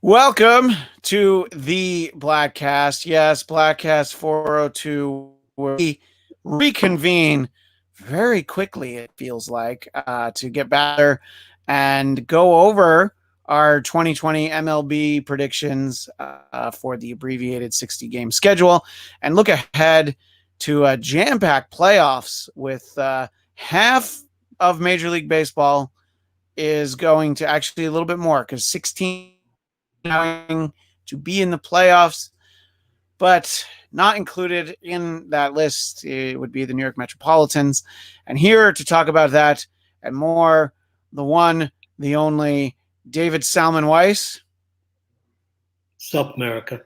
Welcome to the Bladtcast. Yes, Bladtcast 402, where we reconvene very quickly, it feels like, to get better and go over our 2020 MLB predictions for the abbreviated 60-game schedule and look ahead to jam-packed playoffs with half of Major League Baseball is going to actually a little bit more because 16 to be in the playoffs, but not included in that list, it would be the New York Metropolitans. And here to talk about that and more, the one, the only, David Salman Weiss. Sup, America.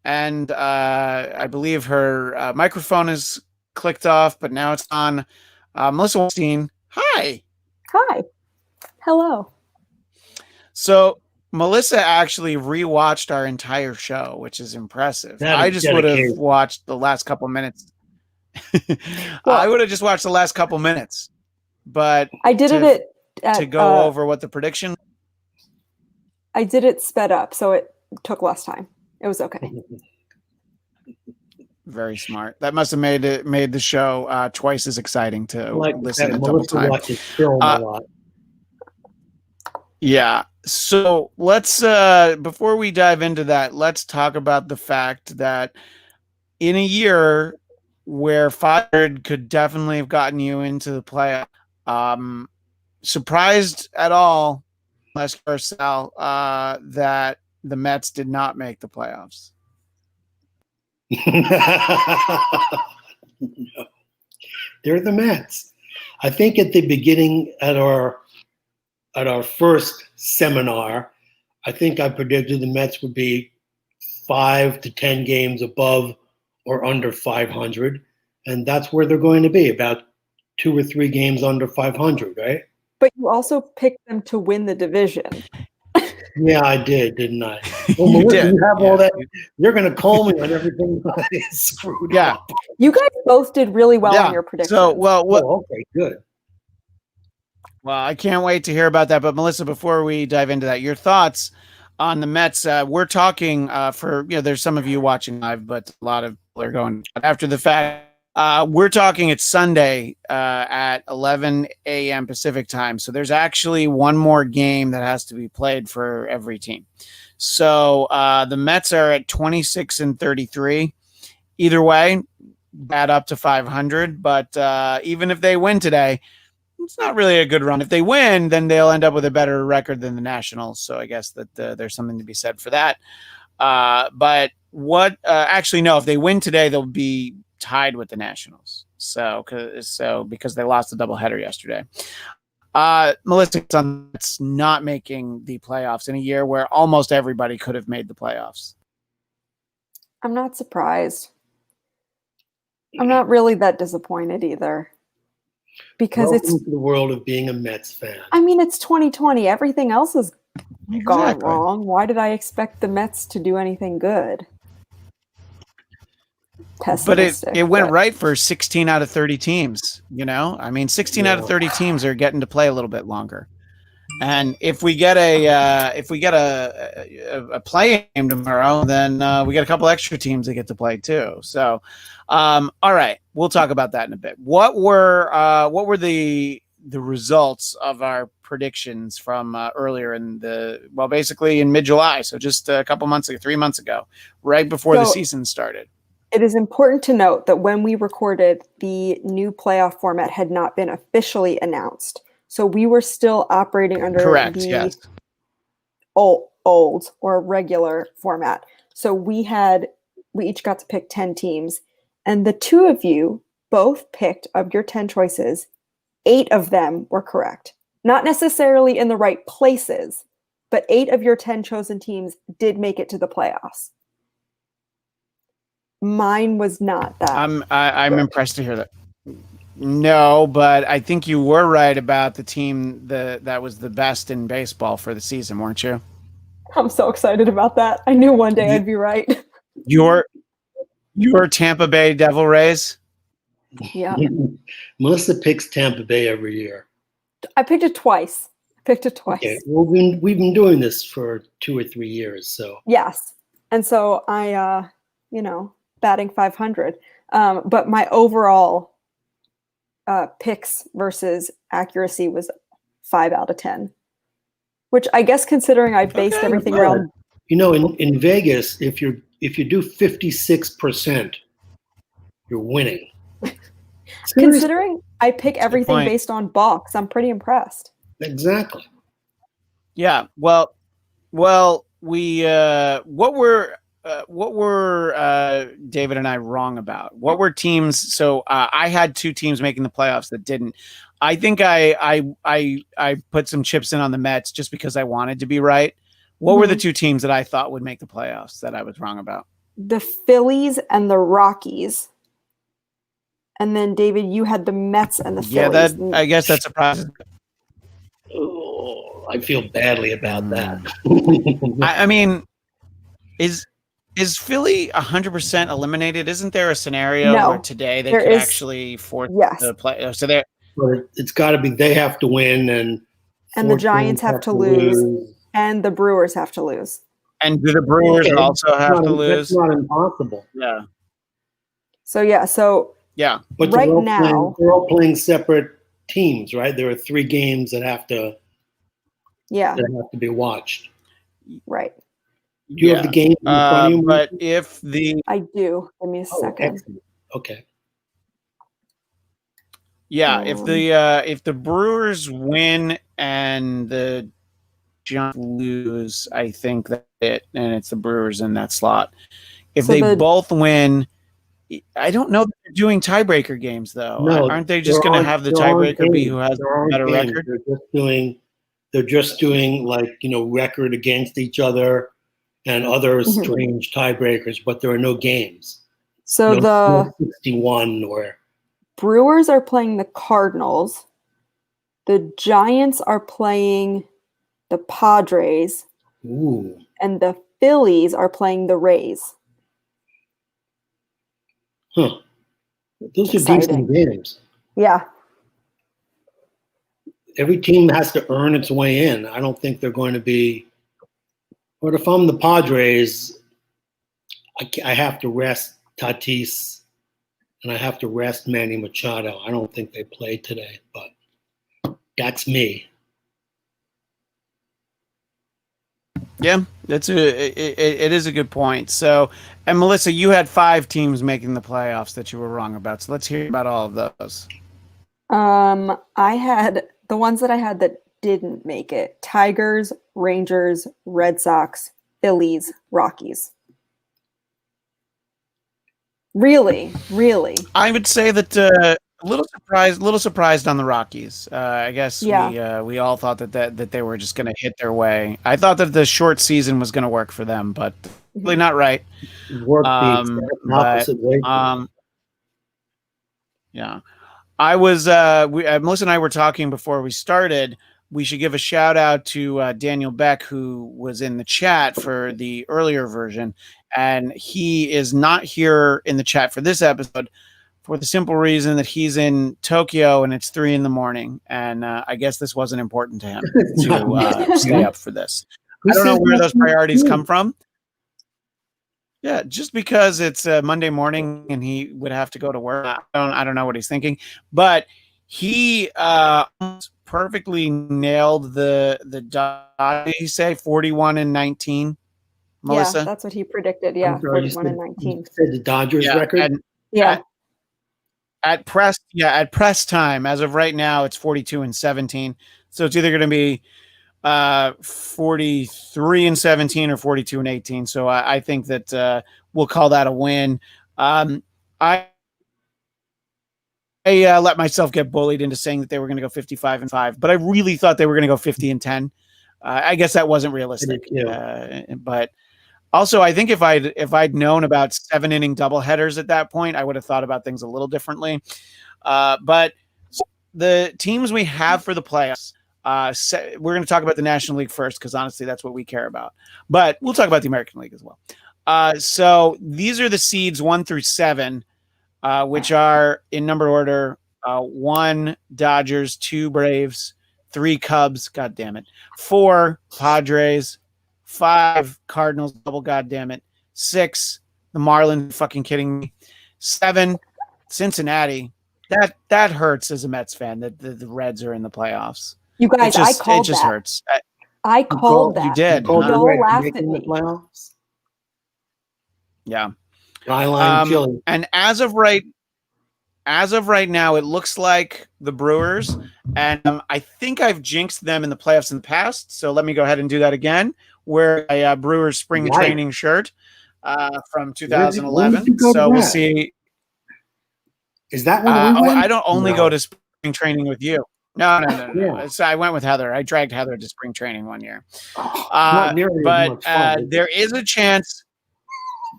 And I believe her microphone is clicked off, but now it's on. Melissa Weinstein. Hi. Hi. Hello. So Melissa actually rewatched our entire show, which is impressive. I just would have watched the last couple minutes. I would have just watched the last couple minutes, but I did to go over what the prediction. I did it sped up, so it took less time. It was okay. Very smart. That must have made the show twice as exciting to listen a double time. Watches film a lot. Yeah. So let's before we dive into that, let's talk about the fact that in a year where 500 could definitely have gotten you into the playoff, surprised at all, Les Sal, that the Mets did not make the playoffs. No. They're the Mets. I think at the beginning at our first seminar, I think I predicted the Mets would be 5 to 10 games above or under 500, and that's where they're going to be, about 2 or 3 games under 500, right? But you also picked them to win the division. Yeah, I did, didn't I? Well, you did. You have all that. You're going to call me on everything that is screwed up. You guys both did really well on your predictions. So, okay, good. Well, I can't wait to hear about that. But Melissa, before we dive into that, your thoughts on the Mets? We're talking there's some of you watching live, but a lot of people are going after the fact. We're talking it's Sunday at 11 a.m. Pacific time. So there's actually one more game that has to be played for every team. So the Mets are at 26-33. Either way, add up to 500. But even if they win today, it's not really a good run. If they win, then they'll end up with a better record than the Nationals. So I guess that there's something to be said for that. But what actually, no, if they win today, they'll be tied with the Nationals. So because they lost the doubleheader yesterday. Melissa, it's not making the playoffs in a year where almost everybody could have made the playoffs. I'm not surprised. I'm not really that disappointed either. Because Welcome to the world of being a Mets fan. I mean, it's 2020. Everything else has gone wrong. Why did I expect the Mets to do anything good? But it went right for 16 out of 30 teams, I mean, 16 out of 30 teams are getting to play a little bit longer. And if we get a play game tomorrow, then we get a couple extra teams that get to play too. So, all right, we'll talk about that in a bit. What were the results of our predictions from earlier basically in mid-July? So just a couple months ago, 3 months ago, right before the season started. It is important to note that when we recorded, the new playoff format had not been officially announced. So we were still operating under the old or regular format. So we each got to pick 10 teams. And the two of you both picked, of your 10 choices, 8 of them were correct. Not necessarily in the right places, but 8 of your 10 chosen teams did make it to the playoffs. Mine was not that. I'm impressed to hear that. No, but I think you were right about the team that was the best in baseball for the season, weren't you? I'm so excited about that. I knew one day I'd be right. Your Tampa Bay Devil Rays? Yeah. Melissa picks Tampa Bay every year. I picked it twice. Picked it twice. Okay. Well, we've been doing this for 2 or 3 years, so Yes. And so I, batting 500. But my overall picks versus accuracy was 5 out of 10, which I guess considering I based Okay, everything well. around. in Vegas, if you do 56%, you're winning. Seriously. Considering I pick everything point. based on box, I'm pretty impressed. Exactly. Yeah. Well, we what were David and I wrong about? What were teams? So I had 2 teams making the playoffs that didn't. I think I put some chips in on the Mets just because I wanted to be right. What were the 2 teams that I thought would make the playoffs that I was wrong about? The Phillies and the Rockies. And then David, you had the Mets and the Phillies. Yeah, I guess that surprises me. Oh, I feel badly about that. I mean, is Philly 100% eliminated? Isn't there a scenario No, where today they there could is- actually force Yes. the play? So they're But it's got to be they have to win, and And the 4 Giants teams have to lose. And the Brewers have to lose. and do the Brewers Okay, also have to That's lose? not impossible. Yeah, So yeah. But Right they're all now- they're all playing separate teams, right? There are 3 games that have to yeah, be watched. right. Do you have the game in front of you? But if the I do. Give me a second. Excellent. Okay. if the Brewers win and the Giants lose, I think that it's the Brewers in that slot. If So they both win, I don't know that they're doing tiebreaker games though. No, Aren't they just going to have the tiebreaker be who has the better record? They're just doing like, record against each other and other Mhm. strange tiebreakers, but there are no games. So the 61 or Brewers are playing the Cardinals. The Giants are playing the Padres. ooh. And the Phillies are playing the Rays. Huh. Those are Exciting. decent games. Yeah. Every team has to earn its way in. I don't think they're going to be. But if I'm the Padres, I have to rest Tatis and I have to rest Manny Machado. I don't think they played today, but that's me. Yeah, it is a good point. So, and Melissa, you had 5 teams making the playoffs that you were wrong about. So let's hear about all of those. I had the ones that I had that didn't make it: Tigers, Rangers, Red Sox, Phillies, Rockies. Really? I would say that a little surprised on the Rockies. I guess we all thought that they were just going to hit their way. I thought that the short season was going to work for them, but really not right. Work the opposite way. Yeah. I was Melissa and I were talking before we started. We should give a shout out to Daniel Beck, who was in the chat for the earlier version, and he is not here in the chat for this episode for the simple reason that he's in Tokyo and it's 3 a.m. And I guess this wasn't important to him to stay up for this. I don't know where those priorities come from. Yeah, just because it's Monday morning and he would have to go to work. I don't know what he's thinking, but he perfectly nailed the dot. Did he say 41-19? Melissa? Yeah, that's what he predicted. Yeah, 41-19. You said the Dodgers record. At press time, as of right now, it's 42-17. So it's either going to be 43-17 or 42-18. So I think that we'll call that a win. I let myself get bullied into saying that they were going to go 55-5, but I really thought they were going to go 50-10. I guess that wasn't realistic. But also, I think if I'd known about 7-inning doubleheaders at that point, I would have thought about things a little differently. But the teams we have for the playoffs. We're going to talk about the National League first because honestly, that's what we care about. But we'll talk about the American League as well. So these are the seeds 1 through 7, which are in number order: 1 Dodgers, 2 Braves, 3 Cubs, god damn it, 4 Padres, 5 Cardinals, double god damn it, 6 the Marlins, fucking kidding me, 7 Cincinnati. That hurts as a Mets fan that the Reds are in the playoffs. You guys, I called it just that. hurts. I called that. You did. Y'all laughed at Making the me. playoffs. Yeah. Skyline chili. And as of right now, it looks like the Brewers, and I think I've jinxed them in the playoffs in the past. So let me go ahead and do that again. Wear a Brewers spring training shirt from 2011. So we'll see. Is that one we won? I don't only go to spring training with you. No. Yeah. So I went with Heather. I dragged Heather to spring training one year. Not nearly as much fun. There is a chance.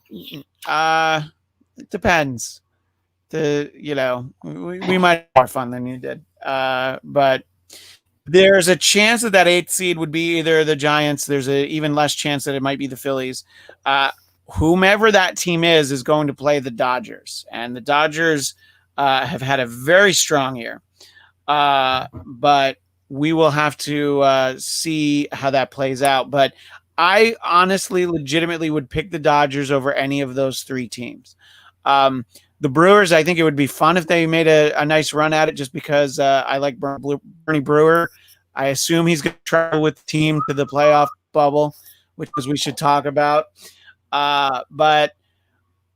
It depends. We might have more fun than you did. But there's a chance that 8th seed would be either the Giants. There's an even less chance that it might be the Phillies. Whomever that team is going to play the Dodgers. And the Dodgers have had a very strong year. But we will have to see how that plays out. But I honestly, legitimately would pick the Dodgers over any of those 3 teams. The Brewers, I think it would be fun if they made a nice run at it just because I like Bernie Brewer. I assume he's going to travel with the team to the playoff bubble, which we should talk about. But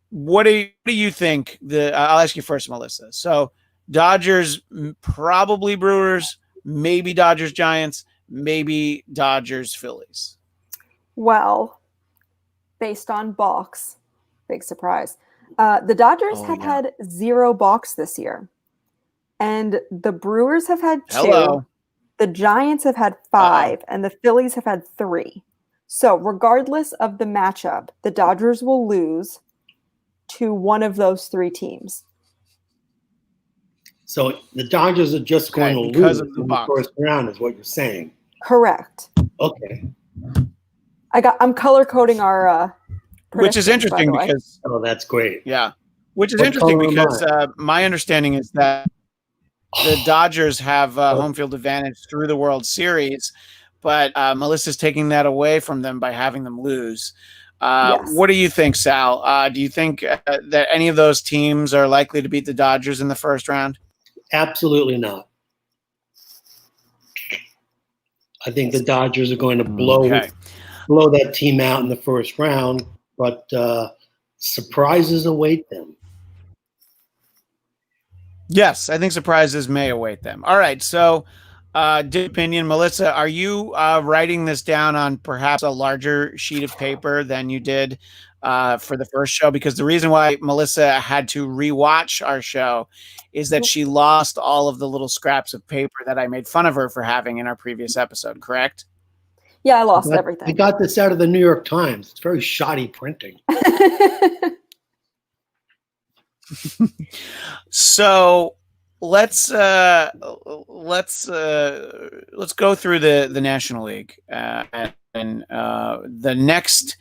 what do you think? I'll ask you first, Melissa. So Dodgers, probably Brewers, maybe Dodgers Giants, maybe Dodgers Phillies. Well, based on balks, big surprise. The Dodgers have had 0 balks this year, and the Brewers have had 2. The Giants have had 5, and the Phillies have had 3. So regardless of the matchup, the Dodgers will lose to one of those 3 teams. So the Dodgers are just going to lose in the first round, is what you're saying. Correct. Okay. I'm color coding our which is interesting because that's great. Yeah. Which is interesting because my understanding is that the Dodgers have home field advantage through the World Series, but Melissa's taking that away from them by having them lose. Yes. What do you think, Sal? Do you think that any of those teams are likely to beat the Dodgers in the first round? Absolutely not. I think the Dodgers are going to blow that team out in the first round, but surprises await them. Yes, I think surprises may await them. All right, so opinion, Melissa, are you writing this down on perhaps a larger sheet of paper than you did for the first show? Because the reason why Melissa had to rewatch our show is that she lost all of the little scraps of paper that I made fun of her for having in our previous episode, correct? Yeah, I lost everything. I got this out of the New York Times. It's very shoddy printing. So let's go through the National League and the next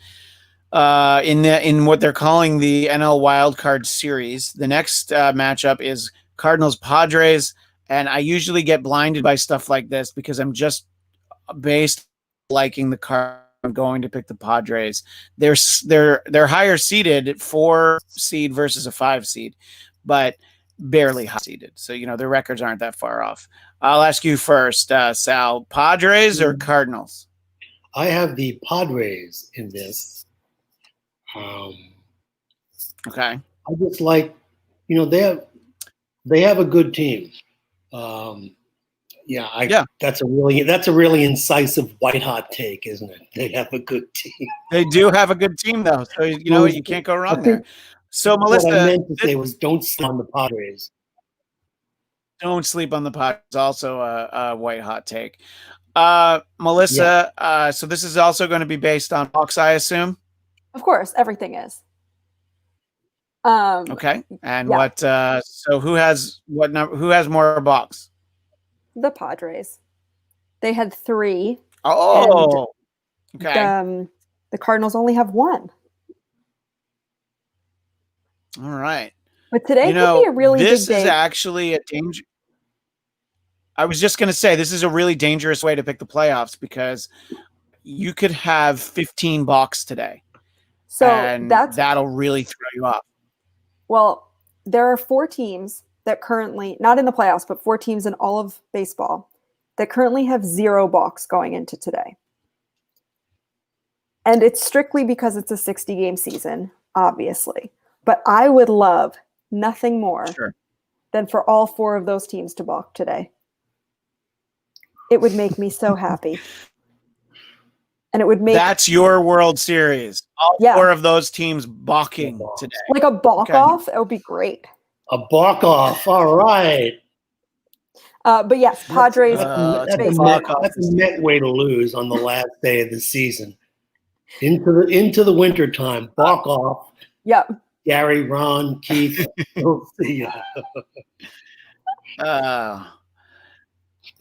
in what they're calling the NL Wildcard Series. The next matchup is Cardinals Padres, and I usually get blinded by stuff like this because I'm just based liking the Cardinals. I'm going to pick the Padres. They're higher seeded, 4 seed versus a 5 seed, but barely high seeded. So their records aren't that far off. I'll ask you first, Sal. Padres or Cardinals? I have the Padres in this. Okay. I just like, they have a good team. That's a really incisive white hot take, isn't it? They have a good team. They do have a good team, though. So you can't go wrong there. So Melissa, what I meant to say was, don't sleep on the Padres. Don't sleep on the Padres. Also a white hot take. Melissa, so this is also going to be based on Hawks, I assume. Of course, everything is. Okay, and what? So who has what number? Who has more box? The Padres. They had 3. Oh, okay. The Cardinals only have 1. All right. But today could be a really big day. This is actually a danger. I was just going to say this is a really dangerous way to pick the playoffs because you could have 15 balks today. So and that'll really throw you off. Well, there are 4 teams that currently, not in the playoffs, but 4 teams in all of baseball that currently have 0 balks going into today. And it's strictly because it's a 60-game season, obviously. But I would love nothing more than for all 4 of those teams to balk today. It would make me so happy. And it would make... That's your World Series. All 4 of those teams balking today. Like a balk off, it would be great. A balk off, all right. But yes, Padres. That's a Met way to lose on the last day of the season. Into the winter time, balk off. Yep. Gary, Ron, Keith. We'll see ya.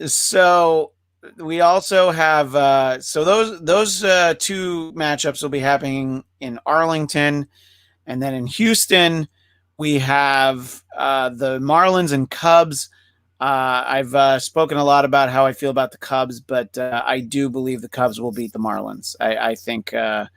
So we also have those 2 matchups will be happening in Arlington, and then in Houston we have the Marlins and Cubs. I've spoken a lot about how I feel about the Cubs, but I do believe the Cubs will beat the Marlins. I think that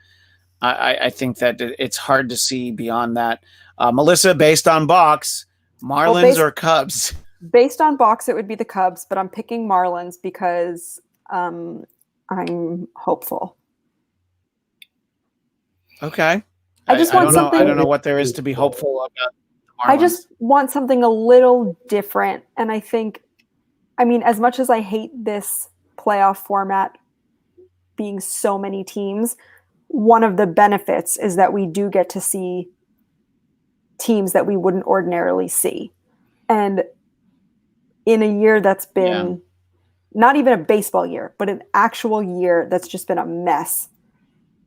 it's hard to see beyond that. Melissa, based on box, Marlins or Cubs? Based on box, it would be the Cubs, but I'm picking Marlins because I'm hopeful. Okay. I don't know what there is to be hopeful about. I just want something a little different. And I think, as much as I hate this playoff format being so many teams, one of the benefits is that we do get to see teams that we wouldn't ordinarily see. And in a year that's been not even a baseball year, but an actual year that's just been a mess,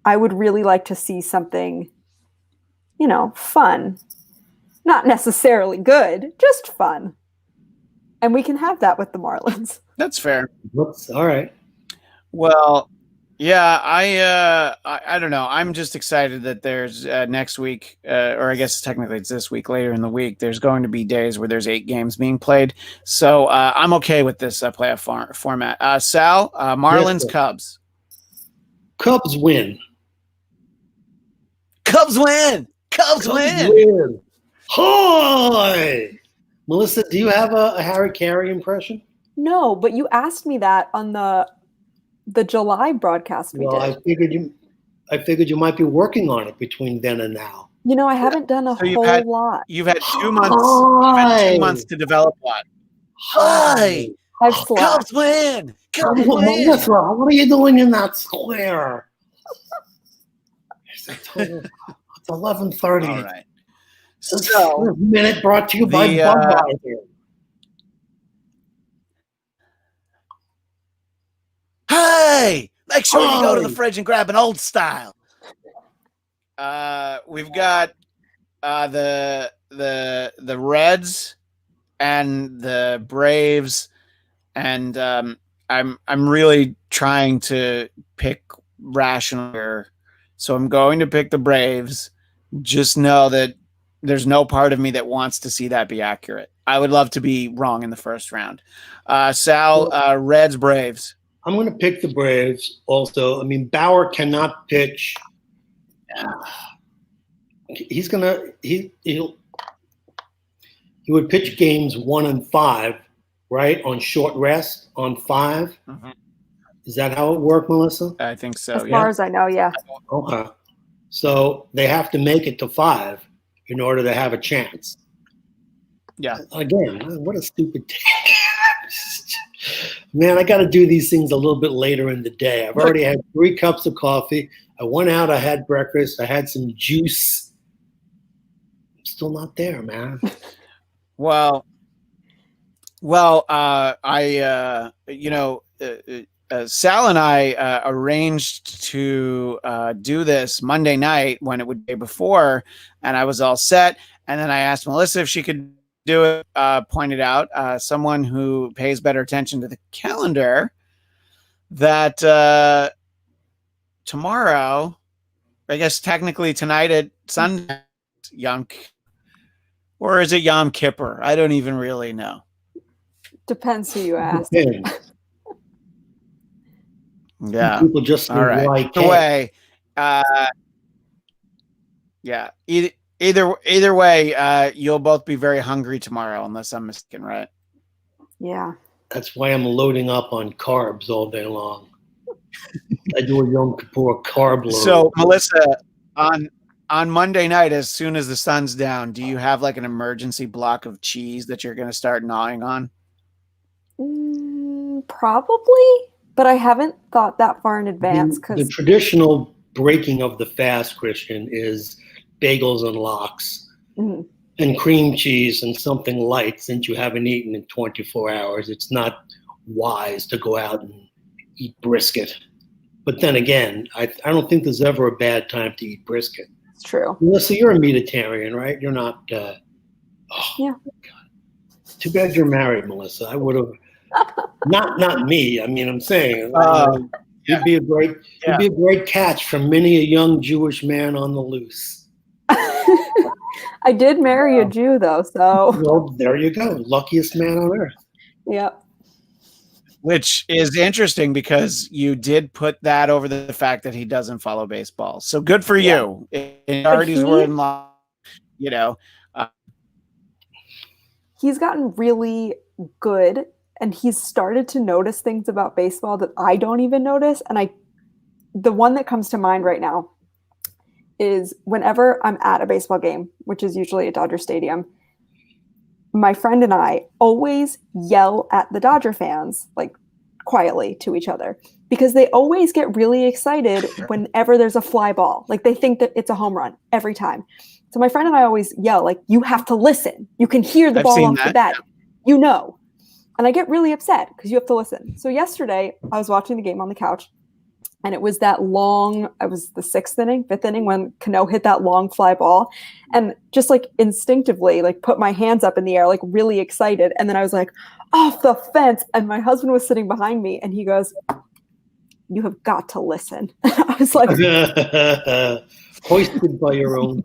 I would really like to see something, fun. Not necessarily good, just fun. And we can have that with the Marlins. That's fair. Whoops, all right. Well, yeah, I don't know. I'm just excited that there's next week, or I guess technically it's this week, later in the week, there's going to be days where there's 8 games being played. So I'm okay with this playoff format. Sal, Marlins, Cubs. Cubs win. Cubs win. Cubs win. Hi, Melissa, do you have a Harry Carey impression? No, but you asked me that on the July broadcast we did. I figured you might be working on it between then and now. I haven't done a whole lot. You've had 2 months. You've had 2 months to develop one. Hi. I've slept. Cubs win. Cubs win. Melissa, what are you doing in that square? It's 11:30. All right. So, minute brought to you by Budweiser. Hey, make sure you go to the fridge and grab an Old Style. We've got the Reds and the Braves, and I'm really trying to pick rational here, so I'm going to pick the Braves. Just know that there's no part of me that wants to see that be accurate. I would love to be wrong in the first round. Sal, Reds, Braves. I'm going to pick the Braves also. Bauer cannot pitch. He would pitch games 1 and 5, right? On short rest on 5. Mm-hmm. Is that how it worked, Melissa? I think so. As far as I know, yeah. Okay. So they have to make it to 5 in order to have a chance. Yeah. Again, what a stupid man, I got to do these things a little bit later in the day. I've already had 3 cups of coffee. I went out, I had breakfast, I had some juice. I'm still not there, man. Well, Sal and I arranged to do this Monday night when it would be before, and I was all set. And then I asked Melissa if she could do it. Pointed out someone who pays better attention to the calendar that tomorrow, I guess technically tonight at Sunday, or is it Yom Kippur? I don't even really know. Depends who you ask. Depends. Yeah. People just All right. like Either way, yeah. Either way, you'll both be very hungry tomorrow, unless I'm mistaken, right? Yeah. That's why I'm loading up on carbs all day long. I do a Yom Kippur carb load. So, Melissa, on Monday night, as soon as the sun's down, do you have like an emergency block of cheese that you're going to start gnawing on? Probably, but I haven't thought that far in advance The because traditional breaking of the fast, Christian, is bagels and lox and cream cheese and something light since you haven't eaten in 24 hours. It's not wise to go out and eat brisket. But then again, I don't think there's ever a bad time to eat brisket. it's true. Melissa, you're a meatitarian, right? You're not. Yeah. God. Too bad you're married, Melissa. I would have. Not me. I mean, I'm saying you'd be a great catch for many a young Jewish man on the loose. I did marry a Jew though, so Well, there you go. Luckiest man on earth. Yep. Which is interesting because you did put that over the fact that he doesn't follow baseball. So good for you. Priorities were in line, you know. He's gotten really good, and he's started to notice things about baseball that I don't even notice. And the one that comes to mind right now is whenever I'm at a baseball game, which is usually at Dodger Stadium, my friend and I always yell at the Dodger fans, like quietly to each other, because they always get really excited whenever there's a fly ball. Like they think that it's a home run every time. So my friend and I always yell, like, you have to listen. You can hear the ball off the bat. You know. And I get really upset because you have to listen. So yesterday I was watching the game on the couch, and it was that long, it was the fifth inning when Cano hit that long fly ball, and just like instinctively like put my hands up in the air, like really excited. And then I was like, off the fence. And my husband was sitting behind me and he goes, you have got to listen. I was like, hoisted by your own.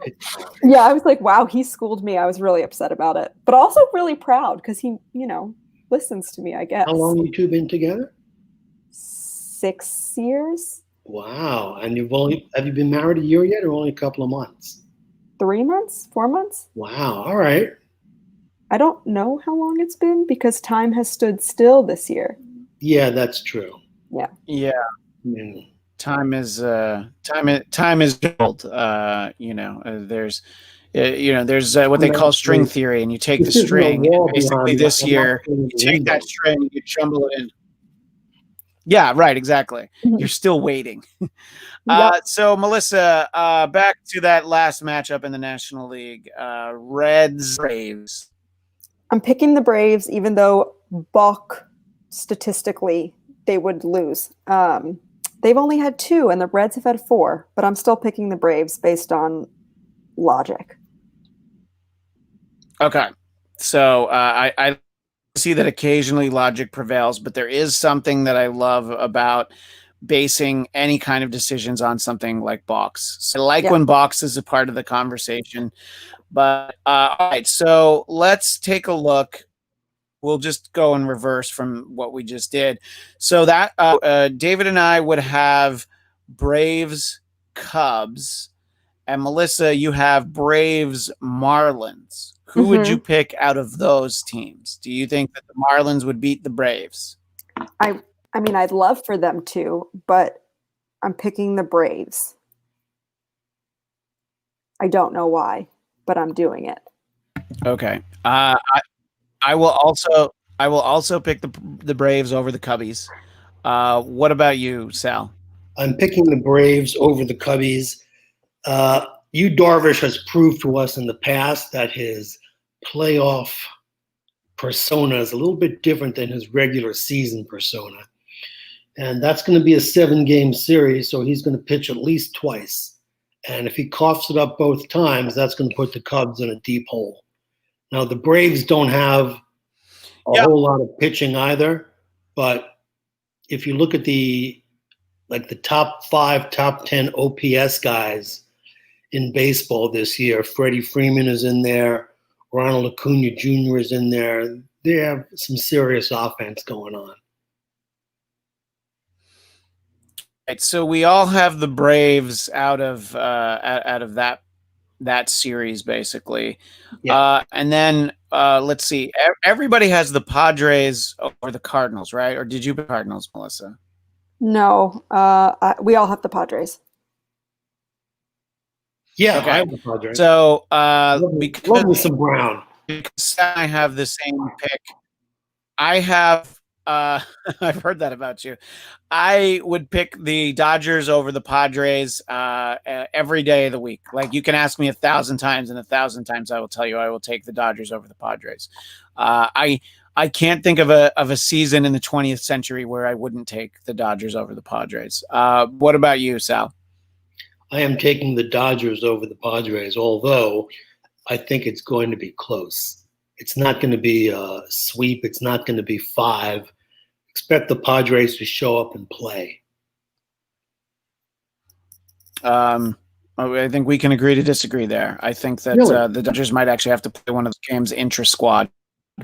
Yeah, I was like, wow, he schooled me. I was really upset about it, but also really proud because he, listens to me, I guess. How long have you two been together? 6 years. Wow. And have you been married a year yet or only a couple of months? 3 months, 4 months. Wow. All right. I don't know how long it's been because time has stood still this year. Yeah, that's true. Yeah. Yeah. Mm. Time is old. There's what they call string theory, and you take the string. And basically, this year, you take that string, you jumble it in. Yeah, right. Exactly. You're still waiting. So, Melissa, back to that last matchup in the National League, Reds Braves. I'm picking the Braves, even though Buck statistically they would lose. They've only had 2, and the Reds have had 4. But I'm still picking the Braves based on logic. Okay, so I see that occasionally logic prevails, but there is something that I love about basing any kind of decisions on something like box. So I like when box is a part of the conversation. But all right, so let's take a look. We'll just go in reverse from what we just did. So that David and I would have Braves, Cubs, and Melissa, you have Braves, Marlins. Who would you pick out of those teams? Do you think that the Marlins would beat the Braves? I mean, I'd love for them to, but I'm picking the Braves. I don't know why, but I'm doing it. Okay. I will also pick the Braves over the Cubbies. What about you, Sal? I'm picking the Braves over the Cubbies. Yu Darvish has proved to us in the past that his playoff persona is a little bit different than his regular season persona. And that's going to be a 7-game series, so he's going to pitch at least twice. And if he coughs it up both times, that's going to put the Cubs in a deep hole. Now, the Braves don't have a whole lot of pitching either, but if you look at the top 5, top 10 OPS guys in baseball this year, Freddie Freeman is in there, Ronald Acuna Jr. is in there. they have some serious offense going on. Right, so we all have the Braves out of that series basically. Yeah. And then let's see. Everybody has the Padres over the Cardinals, right? Or did you pick Cardinals, Melissa? No, we all have the Padres. Yeah, Okay. I have the Padres. So love me some Brown. because I have the same pick. I have I've heard that about you. I would pick the Dodgers over the Padres every day of the week. Like you can ask me 1,000 times, and 1,000 times I will tell you I will take the Dodgers over the Padres. I can't think of a season in the 20th century where I wouldn't take the Dodgers over the Padres. What about you, Sal? I am taking the Dodgers over the Padres, although I think it's going to be close. It's not going to be a sweep. It's not going to be 5. Expect the Padres to show up and play. I think we can agree to disagree there. I think that Really? the Dodgers might actually have to play one of the games intra-squad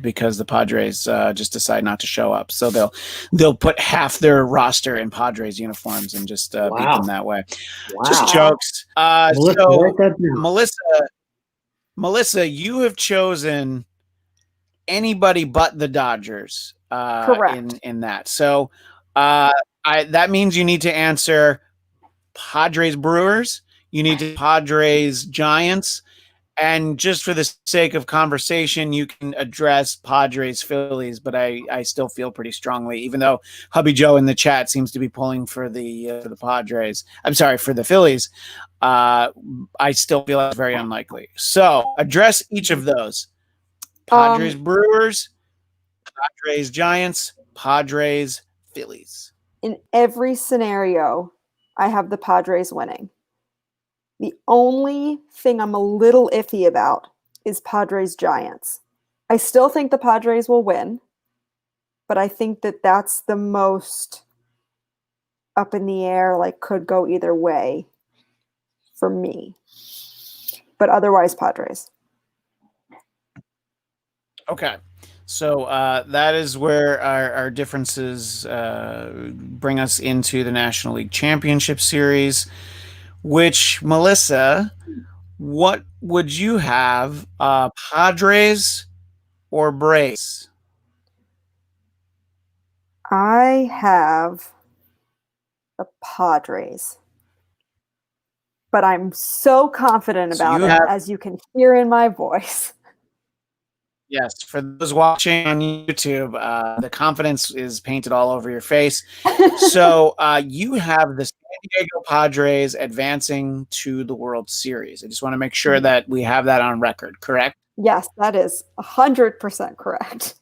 because the Padres just decide not to show up. So they'll put half their roster in Padres uniforms and just beat them that way. Wow. Just jokes. Melissa, So write that down. Melissa, you have chosen anybody but the Dodgers Correct. in that. So that means you need to answer Padres Brewers, you need to Padres Giants, and just for the sake of conversation, you can address Padres Phillies, but I still feel pretty strongly, even though Hubby Joe in the chat seems to be pulling for the Padres. I'm sorry, for the Phillies. I still feel it's very unlikely. So address each of those. Padres Brewers, Padres Giants, Padres Phillies. In every scenario, I have the Padres winning. The only thing I'm a little iffy about is Padres Giants. I still think the Padres will win, but I think that that's the most up in the air, like could go either way for me. But otherwise, Padres. Okay. So that is where our differences bring us into the National League Championship Series, which, Melissa, what would you have, Padres or Braves? I have the Padres. But I'm so confident about it, as you can hear in my voice. Yes, for those watching on YouTube, the confidence is painted all over your face. So you have the San Diego Padres advancing to the World Series. I just want to make sure that we have that on record, correct? Yes, that is 100% correct.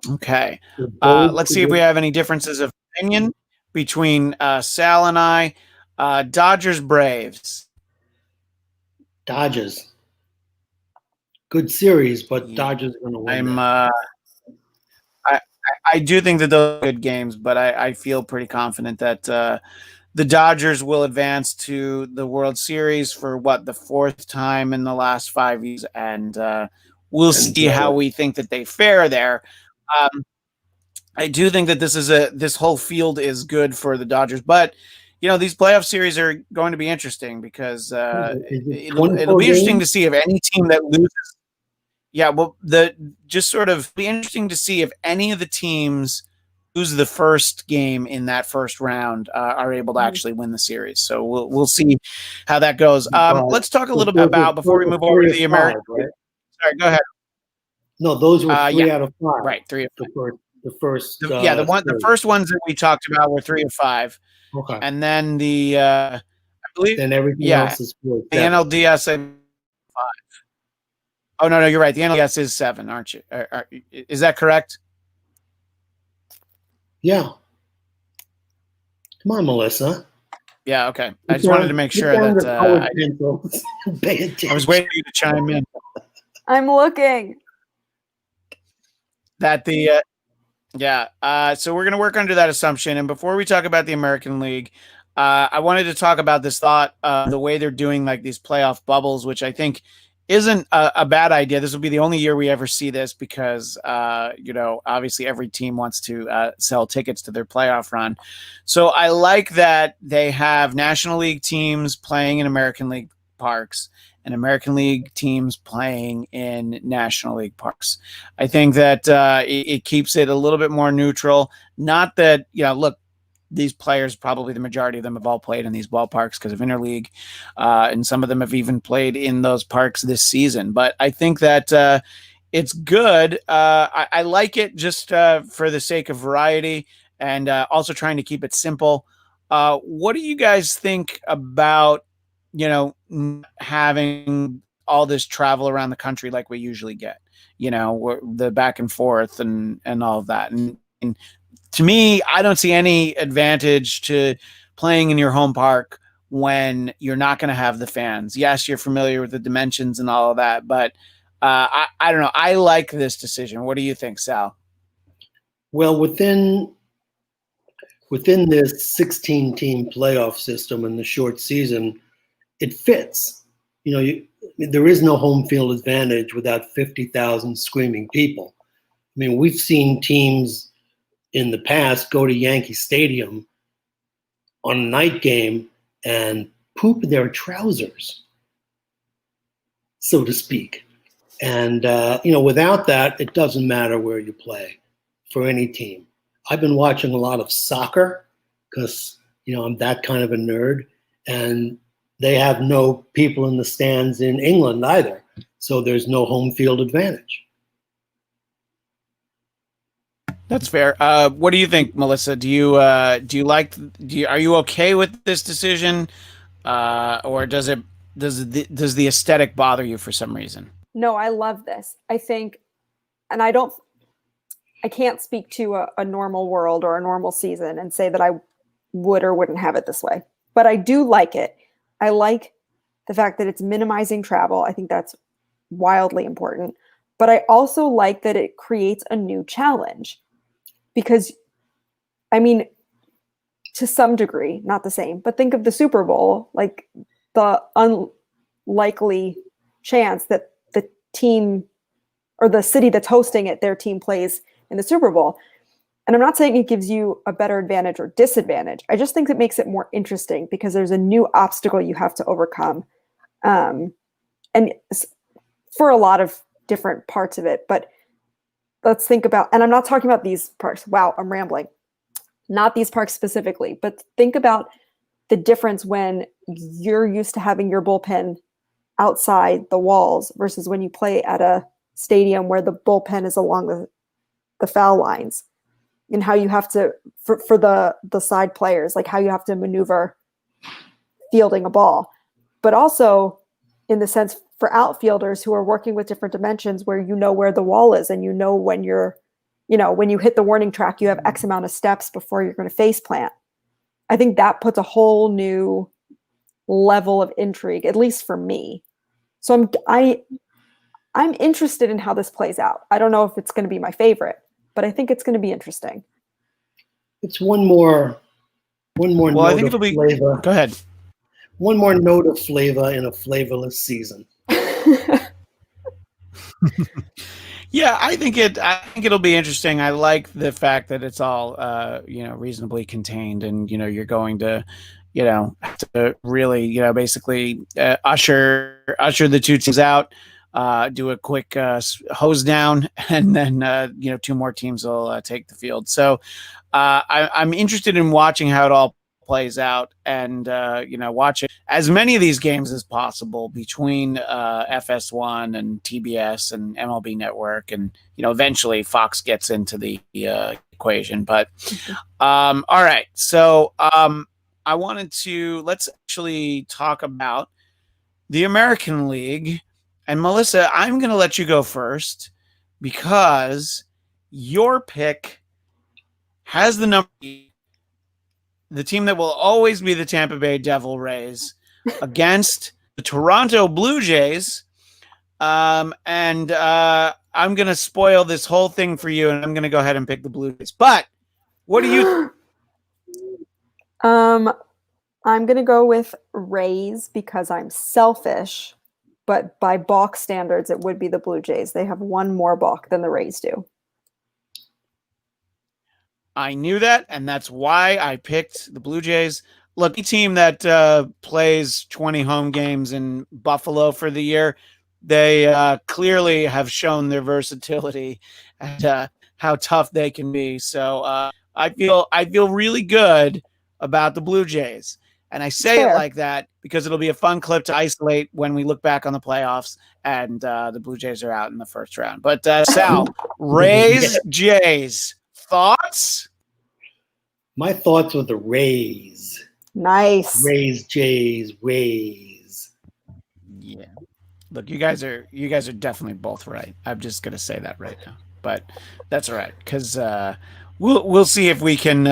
Okay. Let's see if we have any differences of opinion between Sal and I. Dodgers, Braves. Dodgers. Good series, but Dodgers are going to win. I do think that those are good games, but I feel pretty confident that the Dodgers will advance to the World Series for the 4th time in the last 5 years, and we'll see how we think that they fare there. I do think that this whole field is good for the Dodgers, but these playoff series are going to be interesting because it'll be interesting to see if any team that loses. Yeah, well, be interesting to see if any of the teams lose the first game in that first round are able to actually win the series. So we'll see how that goes. Let's talk a little bit about before we move over to the American. Right? Sorry, go ahead. No, those were 3 out of 5. Right, 3 of 5. The first. The first ones that we talked about were 3 of 5. Okay, and then I believe then everything else is 4. The NLDS 5. Oh no, you're right. The NLDS is 7, aren't you? Is that correct? Yeah. Come on, Melissa. Yeah. Okay. I just wanted to make sure that I was waiting for you to chime in. I'm looking. That so we're going to work under that assumption. And before we talk about the American League, I wanted to talk about this thought, the way they're doing like these playoff bubbles, which I think isn't a bad idea. This will be the only year we ever see this because, obviously every team wants to sell tickets to their playoff run. So I like that they have National League teams playing in American League parks and American League teams playing in National League parks. I think that it keeps it a little bit more neutral. Not that, look, these players, probably the majority of them, have all played in these ballparks because of interleague, and some of them have even played in those parks this season. But I think that it's good. I like it just for the sake of variety and also trying to keep it simple. What do you guys think about, having all this travel around the country like we usually get? The back and forth and all of that. And to me, I don't see any advantage to playing in your home park when you're not going to have the fans. Yes, you're familiar with the dimensions and all of that, but I don't know. I like this decision. What do you think, Sal? Well, within this 16-team playoff system and the short season, it fits. There is no home field advantage without 50,000 screaming people. I mean, we've seen teams in the past go to Yankee Stadium on a night game and poop their trousers, so to speak. And, without that, it doesn't matter where you play for any team. I've been watching a lot of soccer because, I'm that kind of a nerd. And they have no people in the stands in England either. So there's no home field advantage. That's fair. What do you think, Melissa? Do you are you okay with this decision, or does the aesthetic bother you for some reason? No, I love this. I think, and I can't speak to a normal world or a normal season and say that I would or wouldn't have it this way, but I do like it. I like the fact that it's minimizing travel. I think that's wildly important, but I also like that it creates a new challenge. Because, I mean, to some degree, not the same, but think of the Super Bowl, like the unlikely chance that the team or the city that's hosting it, their team plays in the Super Bowl. And I'm not saying it gives you a better advantage or disadvantage. I just think it makes it more interesting because there's a new obstacle you have to overcome. And for a lot of different parts of it, but let's think about, and I'm not talking about these parks. Wow, I'm rambling. Not these parks specifically, but think about the difference when you're used to having your bullpen outside the walls versus when you play at a stadium where the bullpen is along the foul lines, and how you have to, for the side players, like how you have to maneuver fielding a ball. But also in the sense for outfielders who are working with different dimensions where where the wall is and when when you hit the warning track, you have X amount of steps before you're going to face plant. I think that puts a whole new level of intrigue, at least for me. So I'm interested in how this plays out. I don't know if it's going to be my favorite, but I think it's going to be interesting. It's one more Well, I think it'll be flavor. Go ahead. One more note of flavor in a flavorless season. Yeah, I think it'll be interesting. I like the fact that it's all reasonably contained, and you're going to have to really basically usher the two teams out, do a quick hose down, and then two more teams will take the field. So I'm interested in watching how it all plays out, and watching as many of these games as possible between FS1 and TBS and MLB Network, and eventually Fox gets into the equation. But all right, so let's actually talk about the American League. And Melissa, I'm going to let you go first because your pick has the number, the team that will always be the Tampa Bay Devil Rays against the Toronto Blue Jays. I'm going to spoil this whole thing for you, and I'm going to go ahead and pick the Blue Jays. But what do you? I'm going to go with Rays because I'm selfish, but by balk standards, it would be the Blue Jays. They have one more balk than the Rays do. I knew that, and that's why I picked the Blue Jays. Look, a team that plays 20 home games in Buffalo for the year, they clearly have shown their versatility and how tough they can be. So I feel really good about the Blue Jays. And I say it like that because it'll be a fun clip to isolate when we look back on the playoffs and the Blue Jays are out in the first round. But Sal, Rays, Jays, thoughts? My thoughts were the Rays. Nice. Rays, Jays, Rays. Yeah. Look, you guys are definitely both right. I'm just gonna say that right now, but that's all right because we'll see if we can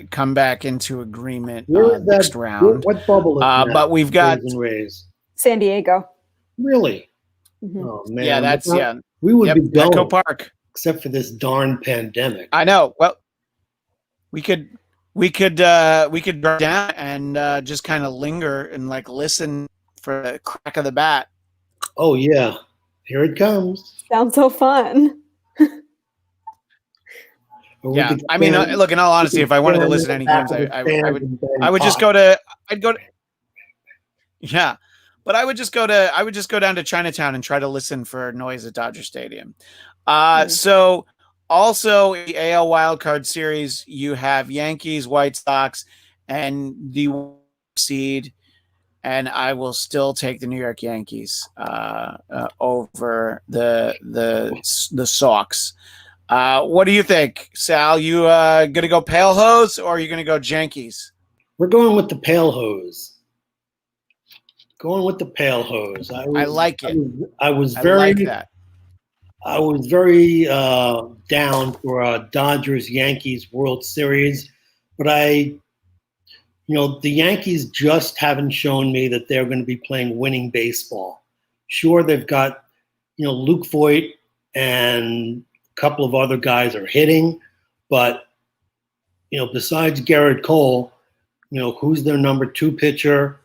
come back into agreement next round. What bubble is that? But we've got Rays. San Diego. Really? Mm-hmm. Oh man. Yeah, that's We would be going Petco Park, except for this darn pandemic. I know. Well, we could drive down and just kind of linger and like listen for the crack of the bat. Oh yeah, here it comes. Sounds so fun. Yeah, I mean, look. In all honesty, if I wanted to listen to any games, I would just go to. Yeah, but I would just go down to Chinatown and try to listen for noise at Dodger Stadium. So also in the AL wildcard series, you have Yankees, White Sox, and the seed. And I will still take the New York Yankees over the Sox. What do you think, Sal? You gonna go Pale Hose or are you gonna go Yankees? We're going with the Pale Hose. Going with the Pale Hose. I like it. I was very down for a Dodgers Yankees World Series, but the Yankees just haven't shown me that they're going to be playing winning baseball. Sure, they've got, Luke Voit and a couple of other guys are hitting, but, besides Garrett Cole, who's their number 2 pitcher?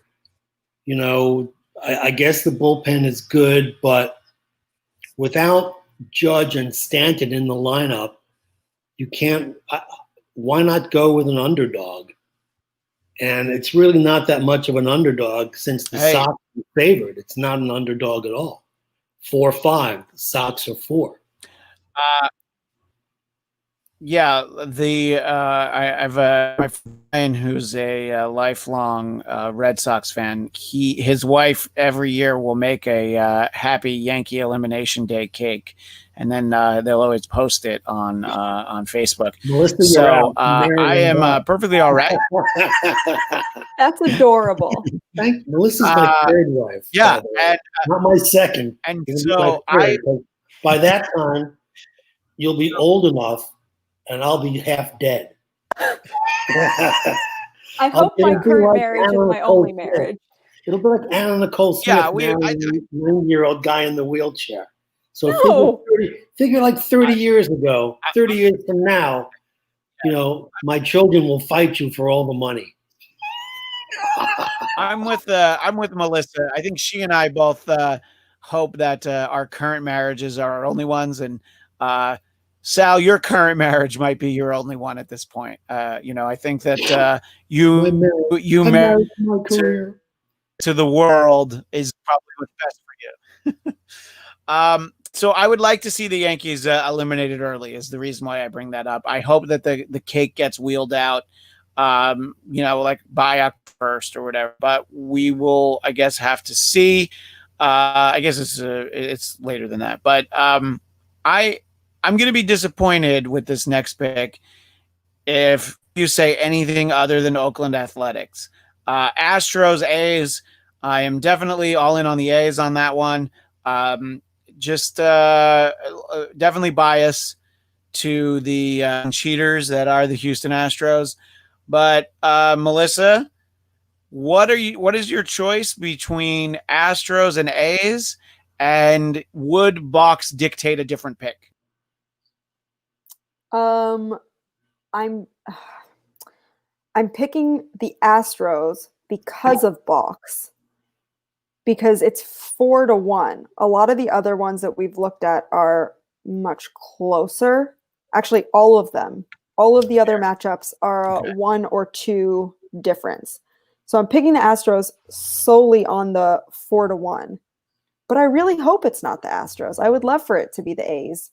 I guess the bullpen is good, but without Judge and Stanton in the lineup, you can't. Why not go with an underdog? And it's really not that much of an underdog since the Sox are favored. It's not an underdog at all. 4-5. The Sox are 4. Yeah, I've my friend who's a lifelong Red Sox fan. His wife every year will make a happy Yankee Elimination Day cake, and then they'll always post it on Facebook. Melissa, so I am perfectly all right. That's adorable. Melissa's my third wife. Yeah, and, not my second. And so by that time, you'll be old enough. And I'll be half dead. I hope my current marriage is my only marriage. It'll be like Anna Nicole Smith, yeah, 9-year-old guy in the wheelchair. So figure like 30 years ago, 30 years from now, my children will fight you for all the money. I'm with Melissa. I think she and I both hope that our current marriages are our only ones, and Sal, your current marriage might be your only one at this point. I think that you married to the world is probably what's best for you. So I would like to see the Yankees eliminated early is the reason why I bring that up. I hope that the cake gets wheeled out, like by October 1st or whatever. But we will, I guess, have to see. I guess it's later than that. But I'm going to be disappointed with this next pick if you say anything other than Oakland Athletics. Astros, A's, I am definitely all in on the A's on that one. Definitely bias to the cheaters that are the Houston Astros. But Melissa, what is your choice between Astros and A's, and would box dictate a different pick? I'm picking the Astros because of box, because it's 4-1. A lot of the other ones that we've looked at are much closer. Actually, all of them. All of the other matchups are a 1 or 2 difference. So I'm picking the Astros solely on the 4-1. But I really hope it's not the Astros. I would love for it to be the A's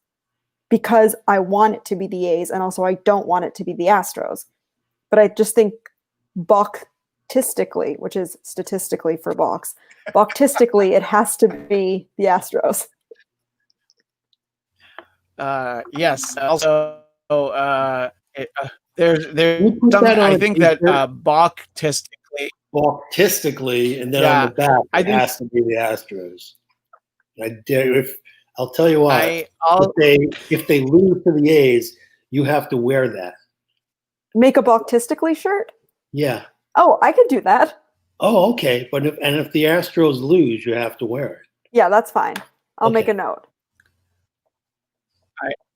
because I want it to be the A's, and also I don't want it to be the Astros. But I just think Bladtcastically, which is statistically for box, Bladtcastically, it has to be the Astros. Yes. Also, there's You put some. that on I a think that t-shirt. Bladtcastically. Artistically, and then Yeah, on the back, I it think- has to be the Astros. I'll tell you what, I'll if they lose to the A's, you have to wear that. Make a Bladtcastically shirt? Yeah. Oh, I could do that. Oh, okay. But if the Astros lose, you have to wear it. Yeah, that's fine. I'll make Okay. a note.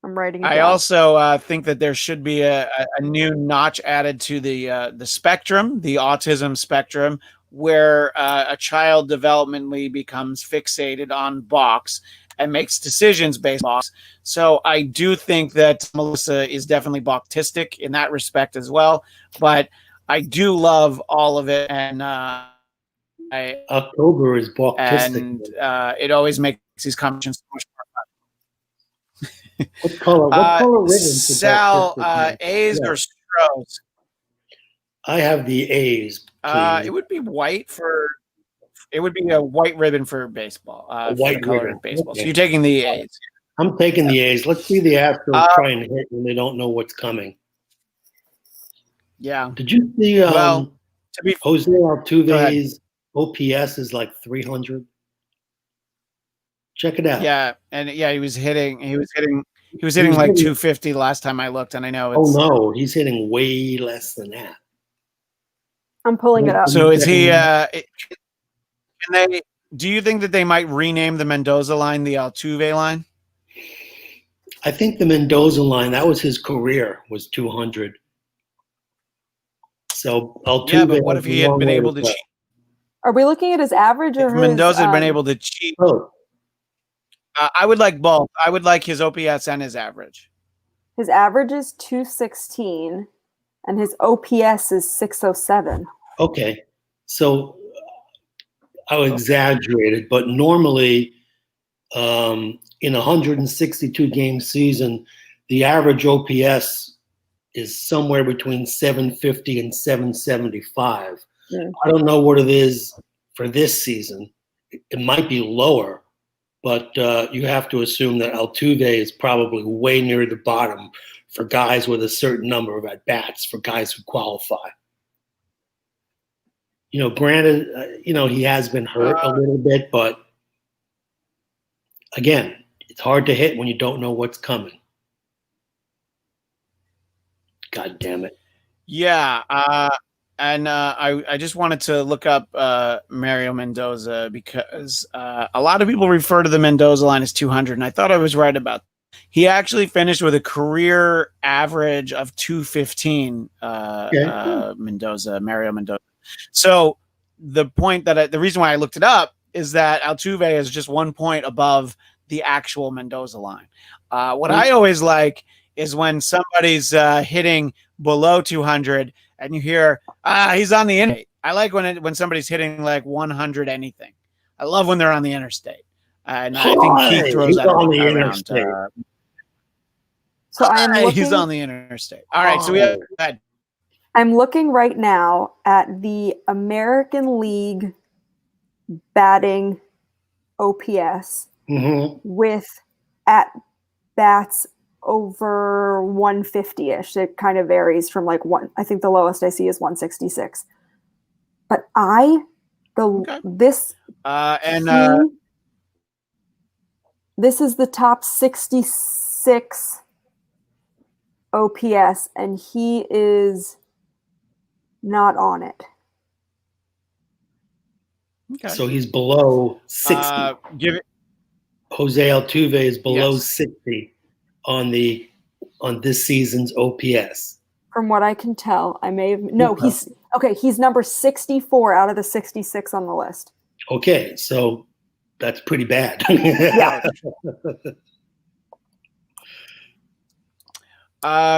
I'm writing it I down. also think that there should be a new notch added to the spectrum, the autism spectrum, where a child developmentally becomes fixated on box and makes decisions based on box. So I do think that Melissa is definitely Bladtcistic in that respect as well. But I do love all of it, and October is Bladtcistic. it always makes these conversations so much more. What color ribbon? Sal, A's or Stros? I have the A's. Please. It would be white for. It would be a white ribbon for baseball. A for white the color ribbon. of baseball. Okay. So you're taking the A's. I'm taking the A's. Let's see the Astros try and hit when they don't know what's coming. Yeah. Did you see Well, to be Jose Altuve's OPS is like 300? Check it out. yeah, and yeah, he was hitting like hitting- 250 last time I looked, and I know it's. Oh no, he's hitting way less than that. I'm pulling it up. So is he? Can they? Do you think that they might rename the Mendoza line the Altuve line? I think the Mendoza line, that was his career, was 200. So Altuve. Yeah, but what if he has a had been long way able to go. cheat? Are we looking at his average or If his, Mendoza had been able to cheat, Oh, I would like both. I would like his OPS and his average. his average is 216 and his OPS is 607. okay. So I exaggerated, but normally in a 162 game season, the average OPS is somewhere between 750 and 775. Yeah. I don't know what it is for this season. It might be lower, but you have to assume that Altuve is probably way near the bottom for guys with a certain number of at-bats, for guys who qualify. You know, granted, he has been hurt a little bit, but again, it's hard to hit when you don't know what's coming. God damn it. Yeah, and I just wanted to look up Mario Mendoza because a lot of people refer to the Mendoza line as 200, and I thought I was right about that. He actually finished with a career average of 215. Mario Mendoza. So the reason why I looked it up is that Altuve is just 1 point above the actual Mendoza line. What I always like is when somebody's hitting below 200 and you hear, he's on the interstate. I like when somebody's hitting like 100 anything. I love when they're on the interstate. And I think he throws that on the around. interstate. So He's on the interstate. All right, so we have that. I'm looking right now at the American League batting OPS with at bats over 150-ish. It kind of varies from like I think the lowest I see is 166. But this is the top 66 OPS, and he is not on it. Okay. So he's below 60. Jose Altuve is below 60 on this season's OPS. From what I can tell, he's number 64 out of the 66 on the list. Okay, so that's pretty bad. Yeah.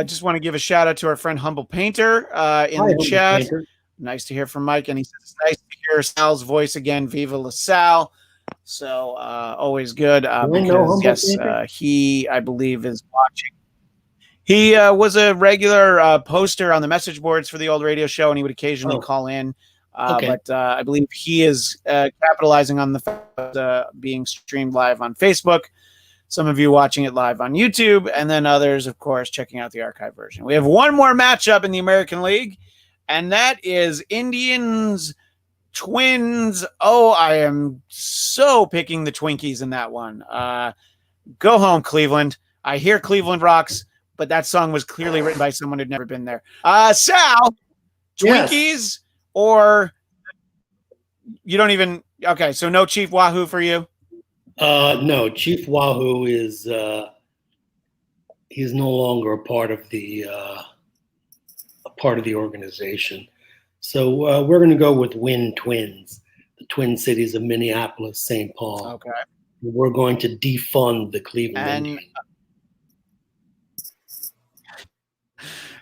Just want to give a shout out to our friend Humble Painter in Hi, the Humble chat. Painter. Nice to hear from Mike, and he says it's nice to hear Sal's voice again. Viva La Sal. So always good because yes, he I believe is watching. He was a regular poster on the message boards for the old radio show, and he would occasionally call in. But I believe he is capitalizing on the fact of being streamed live on Facebook. Some of you watching it live on YouTube, and then others, of course, checking out the archive version. We have one more matchup in the American League, and that is Indians Twins. Oh, I am so picking the Twinkies in that one. Go home, Cleveland. I hear Cleveland rocks, but that song was clearly written by someone who'd never been there. Sal, Twinkies or you don't even – okay, so no Chief Wahoo for you? No, Chief Wahoo is he's no longer a part of the organization. So we're going to go with Win Twins, the Twin Cities of Minneapolis, St. Paul. Okay. We're going to defund the Cleveland Indians.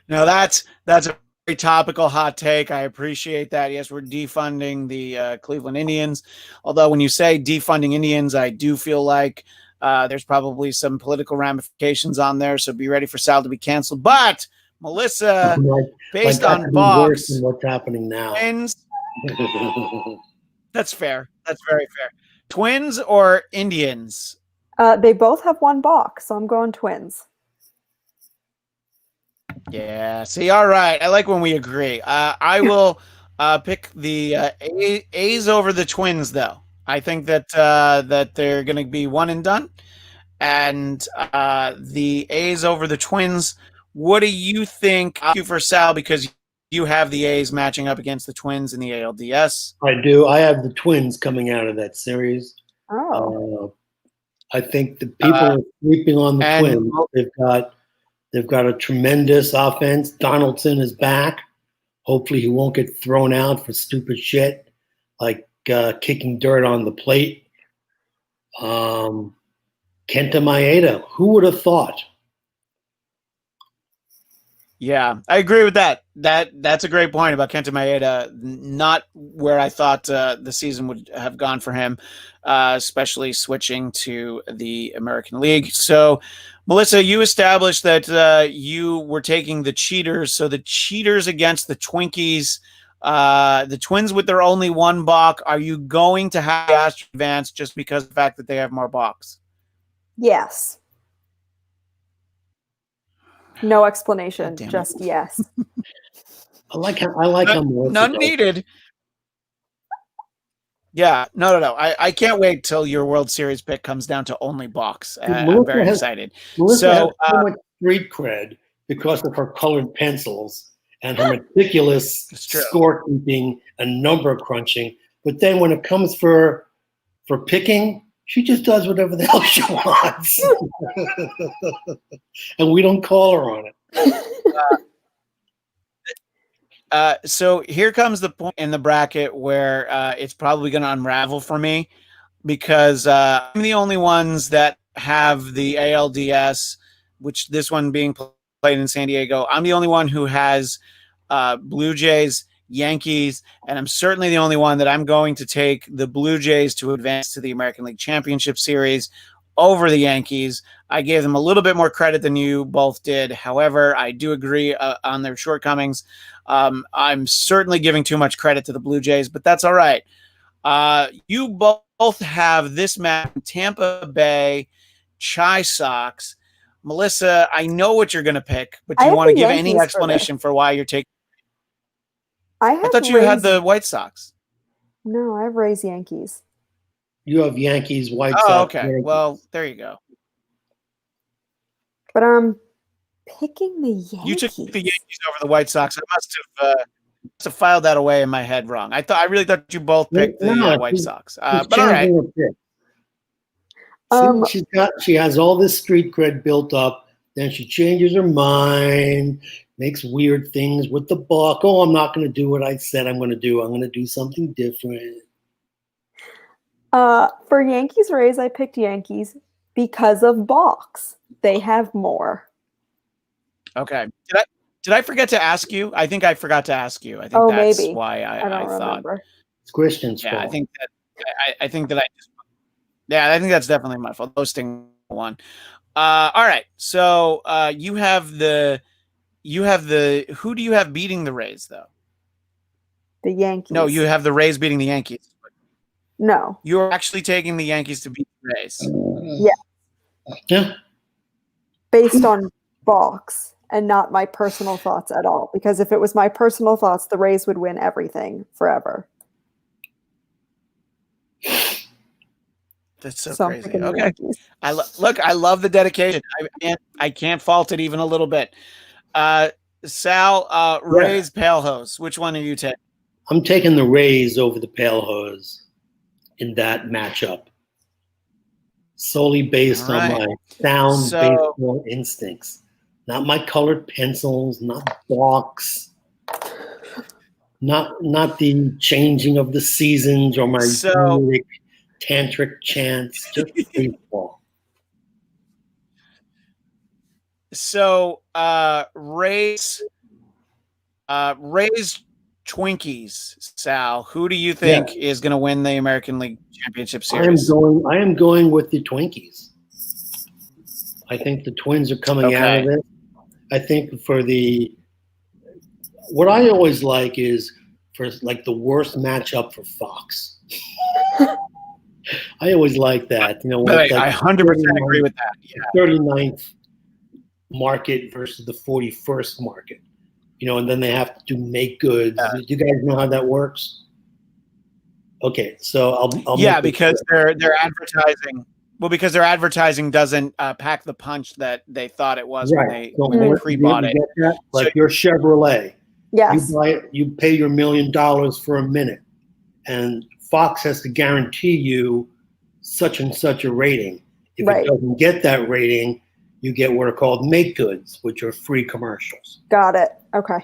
No, that's a very topical hot take. I appreciate that. Yes, we're defunding the Cleveland Indians. Although when you say defunding Indians, I do feel like there's probably some political ramifications on there. So be ready for Sal to be canceled. But Melissa, based on box, than what's happening now. Twins. That's fair. That's very fair. Twins or Indians? They both have one box, so I'm going Twins. Yeah. See, all right. I like when we agree. I will pick the A's over the Twins, though. I think that that they're going to be one and done, and the A's over the Twins. What do you think? You for Sal because you have the A's matching up against the Twins in the ALDS. I do. I have the Twins coming out of that series. Oh. I think the people are sleeping on the Twins. They've got a tremendous offense. Donaldson is back. Hopefully he won't get thrown out for stupid shit like kicking dirt on the plate. Kenta Maeda, who would have thought? Yeah, I agree with that. That's a great point about Kenta Maeda. Not where I thought the season would have gone for him, especially switching to the American League. So, Melissa, you established that you were taking the cheaters. So the cheaters against the Twinkies, the Twins with their only one balk. Are you going to have Astros advance just because of the fact that they have more balks? Yes. No explanation, just yes. I like how none needed. Yeah, no. I can't wait till your World Series pick comes down to only balks. I'm very excited. Melissa has so much street cred because of her colored pencils and her meticulous scorekeeping and number crunching. But then when it comes for picking, she just does whatever the hell she wants. And we don't call her on it. So here comes the point in the bracket where it's probably going to unravel for me because I'm the only ones that have the ALDS, which this one being played in San Diego. I'm the only one who has Blue Jays, Yankees, and I'm certainly the only one that I'm going to take the Blue Jays to advance to the American League Championship Series over the Yankees. I gave them a little bit more credit than you both did. However, I do agree on their shortcomings. I'm certainly giving too much credit to the Blue Jays, but that's all right. You both have this match, Tampa Bay Chi Sox. Melissa, I know what you're going to pick, but do you want to give any explanation for why you're taking? I thought you had the White Sox. No, I have Rays Yankees. You have Yankees, White Sox. Oh, okay. Yankees. Well, there you go. But I'm picking the Yankees. You took the Yankees over the White Sox. I must have filed that away in my head wrong. I really thought you both picked the White Sox. But all right. She has all this street cred built up. Then she changes her mind, makes weird things with the balk. Oh, I'm not going to do what I said I'm going to do. I'm going to do something different. For Yankees Rays, I picked Yankees because of box. They have more. Okay. Did I forget to ask you? I think I forgot to ask you. I think that's Maybe. why I I don't thought. remember. It's Christian's Yeah, fault. I think that I just. Yeah, I think that's definitely my fault. Hosting one. All right. So you have the who do you have beating the Rays though? The Yankees. No, you have the Rays beating the Yankees. No. You're actually taking the Yankees to beat the Rays. Yeah. Based on box and not my personal thoughts at all. Because if it was my personal thoughts, the Rays would win everything forever. That's so I'm crazy. picking the Okay. Yankees. I love the dedication. I can't fault it even a little bit. Sal, Rays, Pale Hose. Which one are you taking? I'm taking the Rays over the Pale Hose in that matchup, solely based All right. on my sound So- baseball instincts, not my colored pencils, not box, not the changing of the seasons or my music, tantric chants, just baseball. So Rays Twinkies, Sal. Who do you think is going to win the American League Championship Series? I am going with the Twinkies. I think the Twins are coming out of it. I think what I always like is for like the worst matchup for Fox. I always like that. You know, when it's like I 100% agree with that. Yeah. 39th market versus the 41st market. You know, and then they have to make goods. Do you guys know how that works? Okay, so I'll because their advertising. Well, because their advertising doesn't pack the punch that they thought it was when they pre-bought it. Like your Chevrolet. Yes. You pay your $1 million for a minute, and Fox has to guarantee you such and such a rating. If it doesn't get that rating, you get what are called make goods, which are free commercials. Got it. Okay.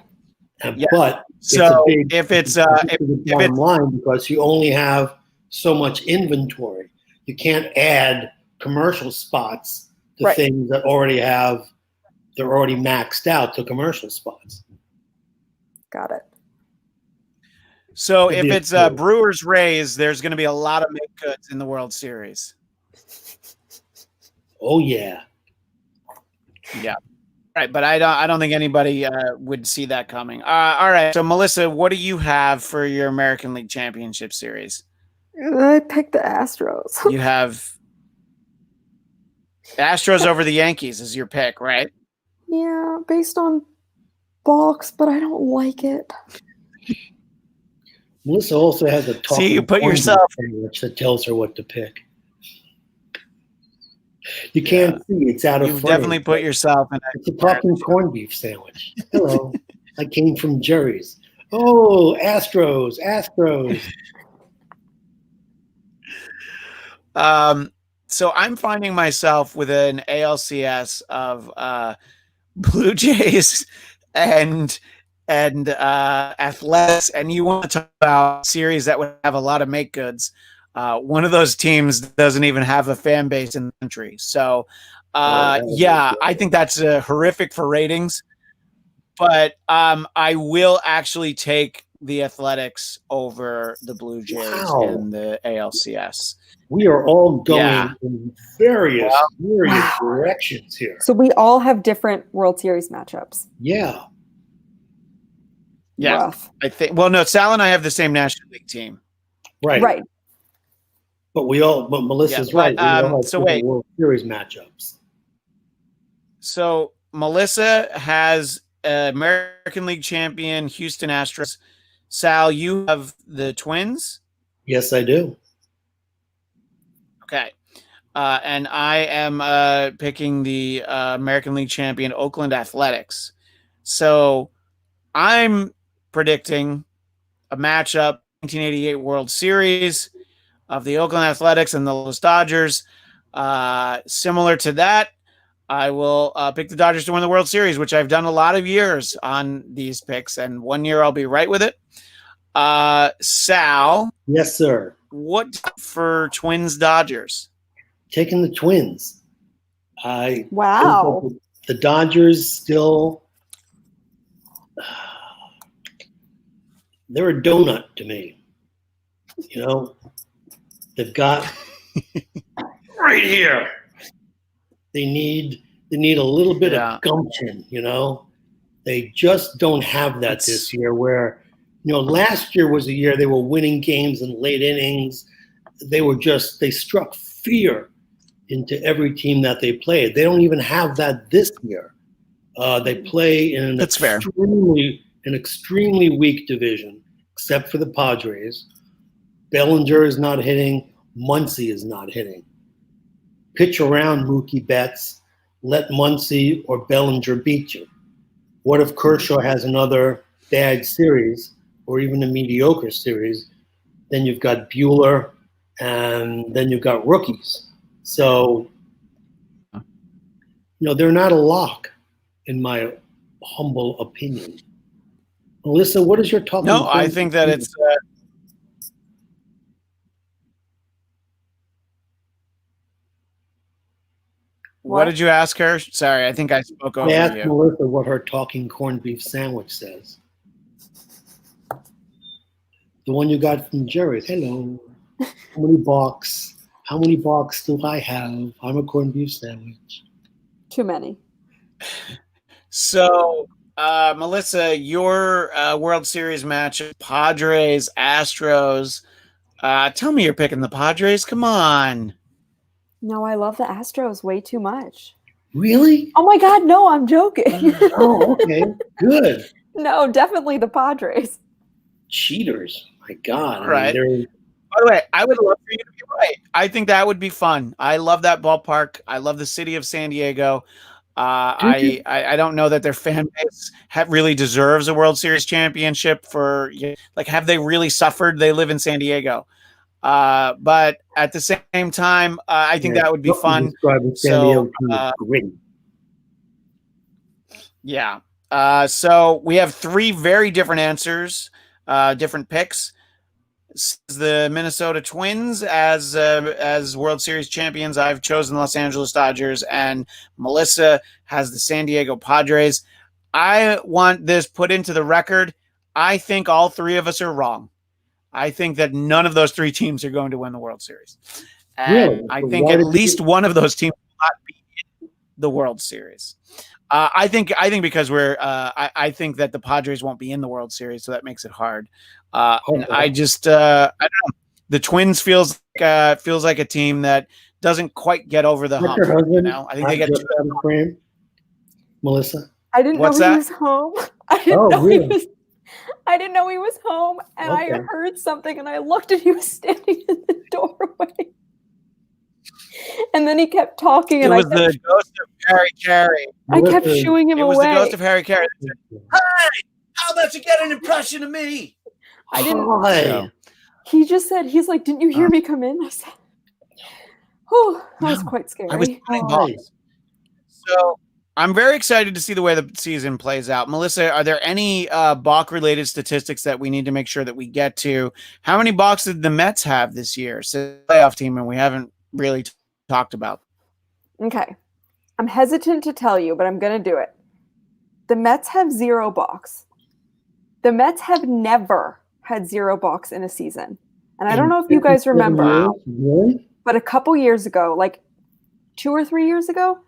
But if it's bottom line, because you only have so much inventory, you can't add commercial spots to things that they're already maxed out to commercial spots. Got it. So if it's Brewers Rays, there's going to be a lot of make goods in the World Series. Oh yeah. Yeah. Right, but I don't think anybody would see that coming. All right, so Melissa, what do you have for your American League Championship Series? I picked the Astros. You have Astros over the Yankees is your pick, right? Yeah, based on box, but I don't like it. Melissa also has a talking you put yourself sandwich that tells her what to pick. You can't see; it's out of frame. You've definitely put yourself in. It's a talking corned beef sandwich. Hello, I came from Jerry's. Oh, Astros. So I'm finding myself with an ALCS of Blue Jays and Athletics, and you want to talk about a series that would have a lot of make goods. One of those teams doesn't even have a fan base in the country. So, I think that's horrific for ratings. But I will actually take the Athletics over the Blue Jays in the ALCS. We are all going in various directions here. So we all have different World Series matchups. Yeah. Rough. I think. Well, no, Sal and I have the same National League team. Right. But Melissa's right. We all have World Series matchups. So Melissa has American League champion Houston Astros. Sal, you have the Twins? Yes, I do. Okay. And I am picking the American League champion Oakland Athletics. So I'm predicting a matchup 1988 World Series of the Oakland Athletics and the Los Dodgers. Similar to that, I will pick the Dodgers to win the World Series, which I've done a lot of years on these picks, and one year I'll be right with it. Sal. Yes, sir. What for Twins Dodgers? Taking the Twins. Wow. think that the Dodgers still, they're a donut to me. You know, they've got right here. They need a little bit of gumption, you know. They just don't have that this year where, you know, last year was a year they were winning games in late innings. They struck fear into every team that they played. They don't even have that this year. They play in an extremely weak division, except for the Padres. Bellinger is not hitting. Muncy is not hitting. Pitch around Mookie Betts. Let Muncy or Bellinger beat you. What if Kershaw has another bad series or even a mediocre series? Then you've got Buehler and then you've got rookies. So, you know, they're not a lock, in my humble opinion. Melissa, what is your talking? No, I think that it's. What did you ask her? Sorry, I think I spoke over you. I asked Melissa what her talking corned beef sandwich says. The one you got from Jerry's. Hello. How many box? How many box do I have? I'm a corned beef sandwich. Too many. So, Melissa, your World Series match, Padres, Astros. Tell me you're picking the Padres. Come on. No, I love the Astros way too much. Really? Oh my God, no, I'm joking. Oh, okay. Good. No, definitely the Padres. Cheaters. My God. All right. By the way, I would love for you to be right. I think that would be fun. I love that ballpark. I love the city of San Diego. I don't know that their fan base really deserves a World Series championship have they really suffered? They live in San Diego. But at the same time, I think that would be fun. So, yeah. So we have three very different answers, different picks. The Minnesota Twins as World Series champions. I've chosen the Los Angeles Dodgers, and Melissa has the San Diego Padres. I want this put into the record. I think all three of us are wrong. I think that none of those three teams are going to win the World Series. And really? I think at least one of those teams will not be in the World Series. I think because I think that the Padres won't be in the World Series, so that makes it hard. And I just I don't know. The Twins feels like a team that doesn't quite get over the hump. You know? I think they get out of frame. Melissa, I didn't know he was home. I didn't know he was home, and I heard something, and I looked, and he was standing in the doorway. And then he kept talking, and it was the ghost of Harry Carey. I kept shooing him away. It was the ghost of Harry Carey. Hey, how about you get an impression of me? I didn't. He just said, he's like, didn't you hear me come in? I said, oh, that was quite scary. I was playing balls. So I'm very excited to see the way the season plays out. Melissa, are there any balk-related statistics that we need to make sure that we get to? How many balks did the Mets have this year? So playoff team, and we haven't really talked about. Okay. I'm hesitant to tell you, but I'm going to do it. The Mets have 0 balks. The Mets have never had 0 balks in a season. And I don't know if you guys remember, but a couple years ago, like 2 or 3 years ago,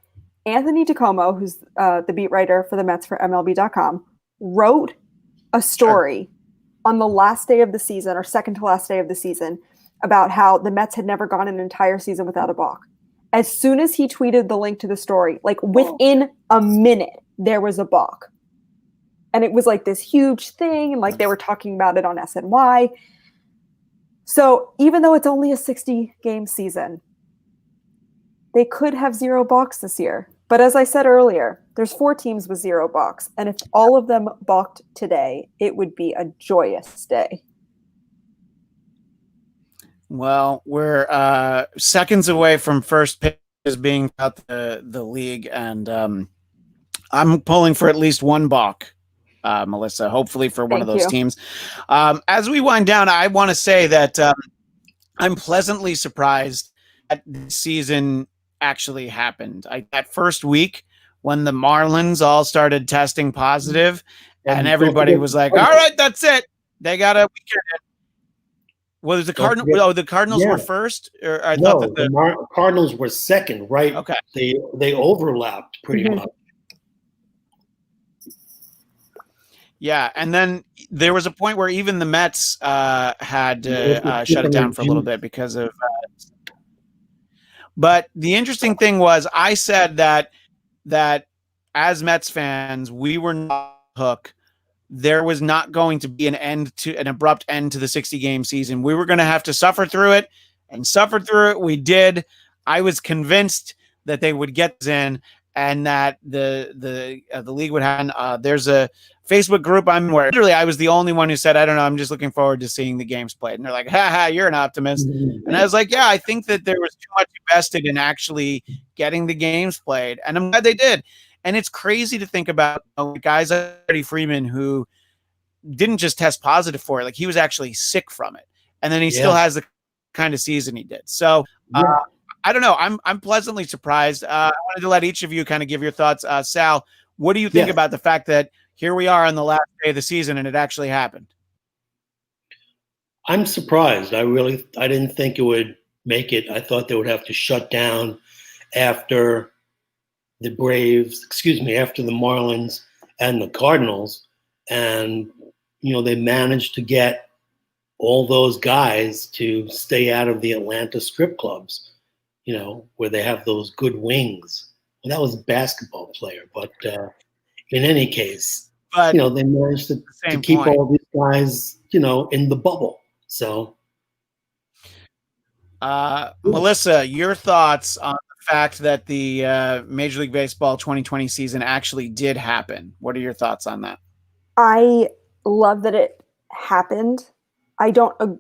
Anthony DiComo, who's the beat writer for the Mets for MLB.com, wrote a story on the last day of the season, or second to last day of the season, about how the Mets had never gone an entire season without a balk. As soon as he tweeted the link to the story, like within a minute, there was a balk. And it was like this huge thing, and like they were talking about it on SNY. So even though it's only a 60-game season, they could have 0 balks this year. But as I said earlier, there's 4 teams with 0 balks. And if all of them balked today, it would be a joyous day. Well, we're seconds away from first pitches being out the league, and I'm pulling for at least 1 balk, Melissa, hopefully for one of those teams. As we wind down, I want to say that I'm pleasantly surprised that this season actually happened. That first week when the Marlins all started testing positive, and everybody was like, "All right, that's it. They got a weekend." Well, the Cardinals. Oh, the Cardinals were first, or I thought that the Cardinals were second. Right? Okay, they overlapped pretty much. Yeah, and then there was a point where even the Mets had to shut it down for a little bit because of. But the interesting thing was, I said that as Mets fans, we were not hook. There was not going to be an abrupt end to the 60-game season. We were going to have to suffer through it, and suffered through it. We did. I was convinced that they would get in, and that the league would have. There's a Facebook group I'm in where literally I was the only one who said, I don't know, I'm just looking forward to seeing the games played. And they're like, ha, you're an optimist. And I was like, yeah, I think that there was too much invested in actually getting the games played. And I'm glad they did. And it's crazy to think about guys like Freddie Freeman, who didn't just test positive for it. Like, he was actually sick from it. And then he still has the kind of season he did. So I don't know. I'm pleasantly surprised. I wanted to let each of you kind of give your thoughts. Sal, what do you think about the fact that here we are on the last day of the season and it actually happened? I'm surprised. I didn't think it would make it. I thought they would have to shut down after the after the Marlins and the Cardinals. And, they managed to get all those guys to stay out of the Atlanta strip clubs, where they have those good wings. Well, that was a basketball player, but in any case, they managed to keep all these guys, in the bubble. So, Melissa, your thoughts on the fact that the Major League Baseball 2020 season actually did happen? What are your thoughts on that? I love that it happened. I don't. This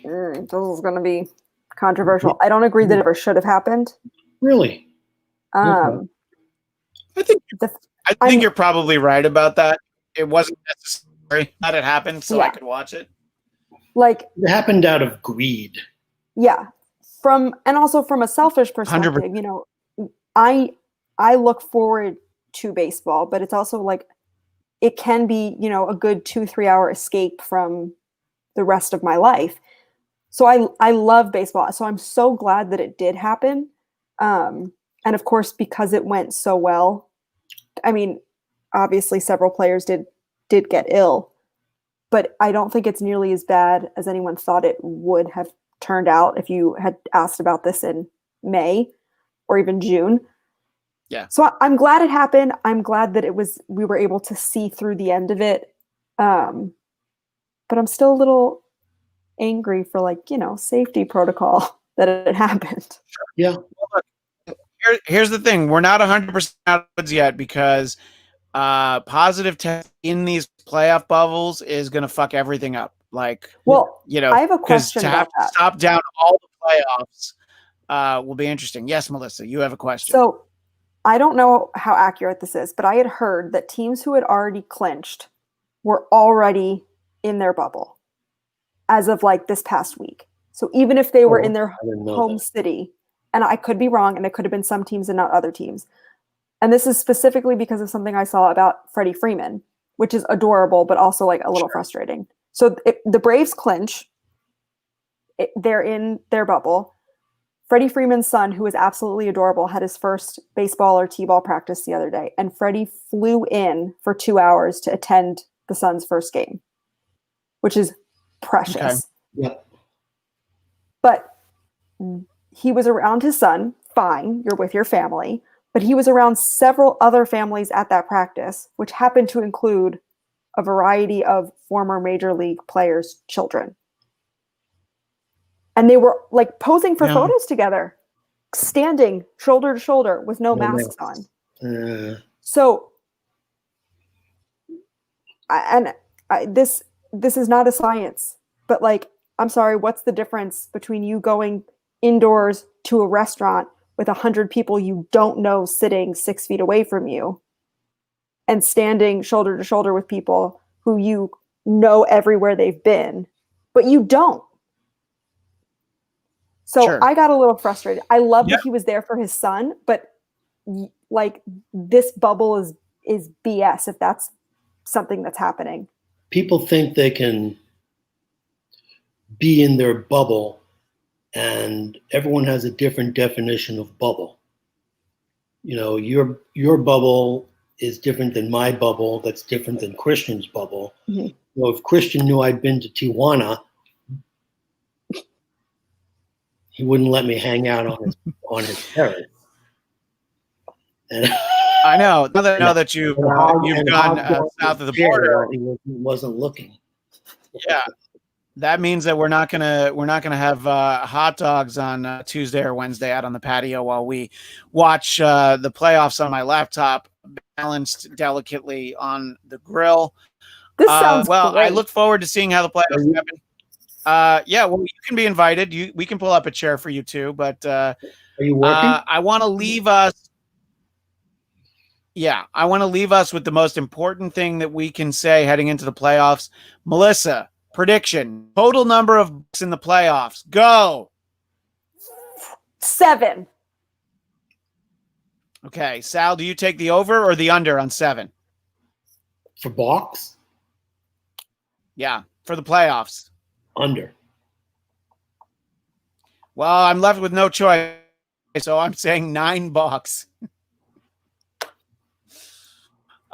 is going to be controversial. I don't agree that it ever should have happened. Really? I think you're probably right about that. It wasn't necessary that it happened so I could watch it. Like, it happened out of greed. Yeah. And also from a selfish perspective, 100%. I look forward to baseball, but it's also like, it can be, a good 2-3 hour escape from the rest of my life. So I love baseball. So I'm so glad that it did happen. And of course, because it went so well, I mean, obviously several players did get ill, but I don't think it's nearly as bad as anyone thought it would have turned out if you had asked about this in May or even June. Yeah. So I'm glad it happened. I'm glad that we were able to see through the end of it. But I'm still a little angry for safety protocol that it happened. Yeah. Well, look, here's the thing. We're not 100% out of the woods yet, because positive test in these playoff bubbles is going to fuck everything up. I have a question to have to stop down all the playoffs will be interesting. Yes, Melissa, you have a question. So I don't know how accurate this is, but I had heard that teams who had already clinched were already in their bubble as of this past week. So even if they were in their home city, and I could be wrong, and it could have been some teams and not other teams. And this is specifically because of something I saw about Freddie Freeman, which is adorable, but also a little frustrating. So the Braves clinch. They're in their bubble. Freddie Freeman's son, who is absolutely adorable, had his first baseball or t-ball practice the other day. And Freddie flew in for 2 hours to attend the son's first game, which is precious. Okay. Yep. But he was around his son. Fine, you're with your family. But he was around several other families at that practice, which happened to include a variety of former major league players' children. And they were posing for photos together, standing shoulder to shoulder with no masks on. So, this is not a science, but I'm sorry, what's the difference between you going indoors to a restaurant with 100 people you don't know sitting 6 feet away from you, and standing shoulder to shoulder with people who you know everywhere they've been, but you don't? So Sure. I got a little frustrated. I love Yeah. that he was there for his son, but like this bubble is BS if that's something that's happening. People think they can be in their bubble, and everyone has a different definition of bubble. You know, your bubble is different than my bubble. That's different than Christian's bubble. Mm-hmm. You know, if Christian knew I'd been to Tijuana, he wouldn't let me hang out on his terrace. And I know. Now that I know that you've gone south of the border, he wasn't looking. yeah, that means that we're not gonna have hot dogs on Tuesday or Wednesday out on the patio while we watch the playoffs on my laptop, balanced delicately on the grill. This sounds well. great. I look forward to seeing how the playoffs happen. Yeah, well, you can be invited. We can pull up a chair for you too. But are you working? I want to leave us. Yeah, I want to leave us with the most important thing that we can say heading into the playoffs. Melissa, prediction: total number of books in the playoffs. Go. 7. Okay, Sal, do you take the over or the under on 7? For box? Yeah, for the playoffs. Under. Well, I'm left with no choice, so I'm saying 9 bucks.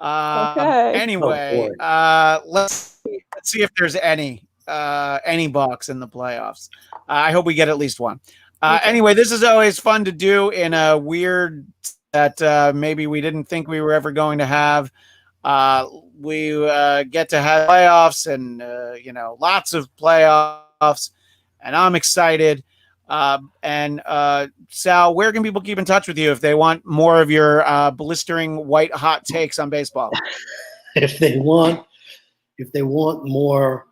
Okay. Anyway, let's see if there's any bucks in the playoffs. I hope we get at least one. Anyway, this is always fun to do in a weird that maybe we didn't think we were ever going to have. We get to have playoffs and lots of playoffs, and I'm excited. Sal, where can people keep in touch with you if they want more of your blistering white hot takes on baseball? If they want more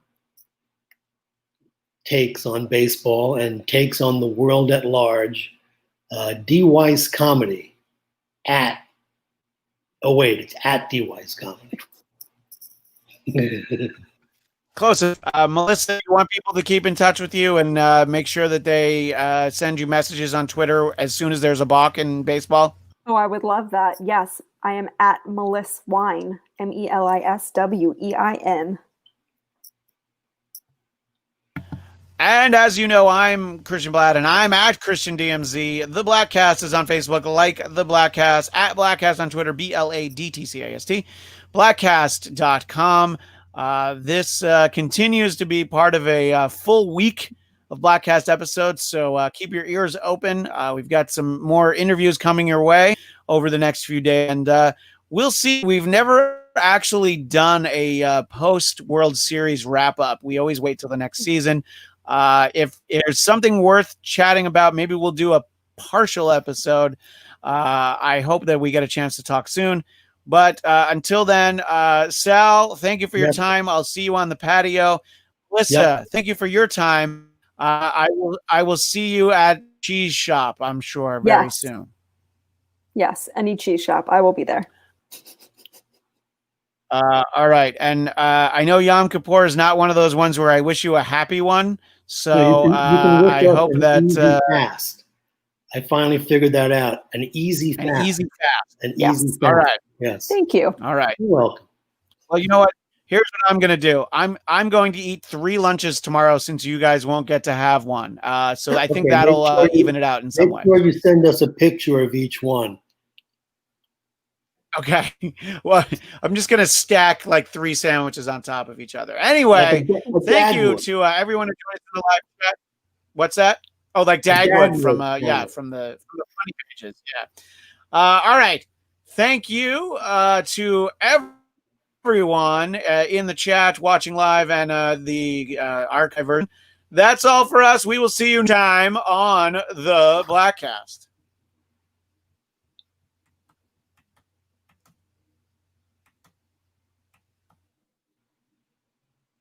takes on baseball and takes on the world at large, D Weiss Comedy it's at D Weiss Comedy. Close. Melissa, you want people to keep in touch with you and make sure that they send you messages on Twitter as soon as there's a balk in baseball? Oh, I would love that. Yes, I am at Melissa Wine, MELISWEIN. And as you know, I'm Christian Blatt, and I'm at Christian DMZ. The Bladtcast is on Facebook, like The Bladtcast, at Bladtcast on Twitter, BLADTCAST, Bladtcast.com. This continues to be part of a full week of Bladtcast episodes, so keep your ears open. We've got some more interviews coming your way over the next few days, and we'll see. We've never actually done a post-World Series wrap-up. We always wait till the next season. If there's something worth chatting about, maybe we'll do a partial episode. I hope that we get a chance to talk soon. But until then, Sal, thank you for your time. I'll see you on the patio. Melissa, thank you for your time. I will see you at Cheese Shop, I'm sure, very soon. Yes, any cheese shop. I will be there. All right. And I know Yom Kippur is not one of those ones where I wish you a happy one. So I hope that fast. I finally figured that out. An easy fast. Easy fast. Easy fast. All right. Yes. Thank you. All right. You're welcome. Well, you know what? Here's what I'm going to do. I'm going to eat 3 lunches tomorrow since you guys won't get to have one. So I think that'll even it out in some way. Make sure you send us a picture of each one. Okay. Well, I'm just going to stack like 3 sandwiches on top of each other. Anyway, thank you to everyone who joined us in the live chat. What's that? Oh, like Dagwood from from the funny pages. Yeah. All right. Thank you to everyone in the chat, watching live, and the archive version. That's all for us. We will see you time on the Bladtcast.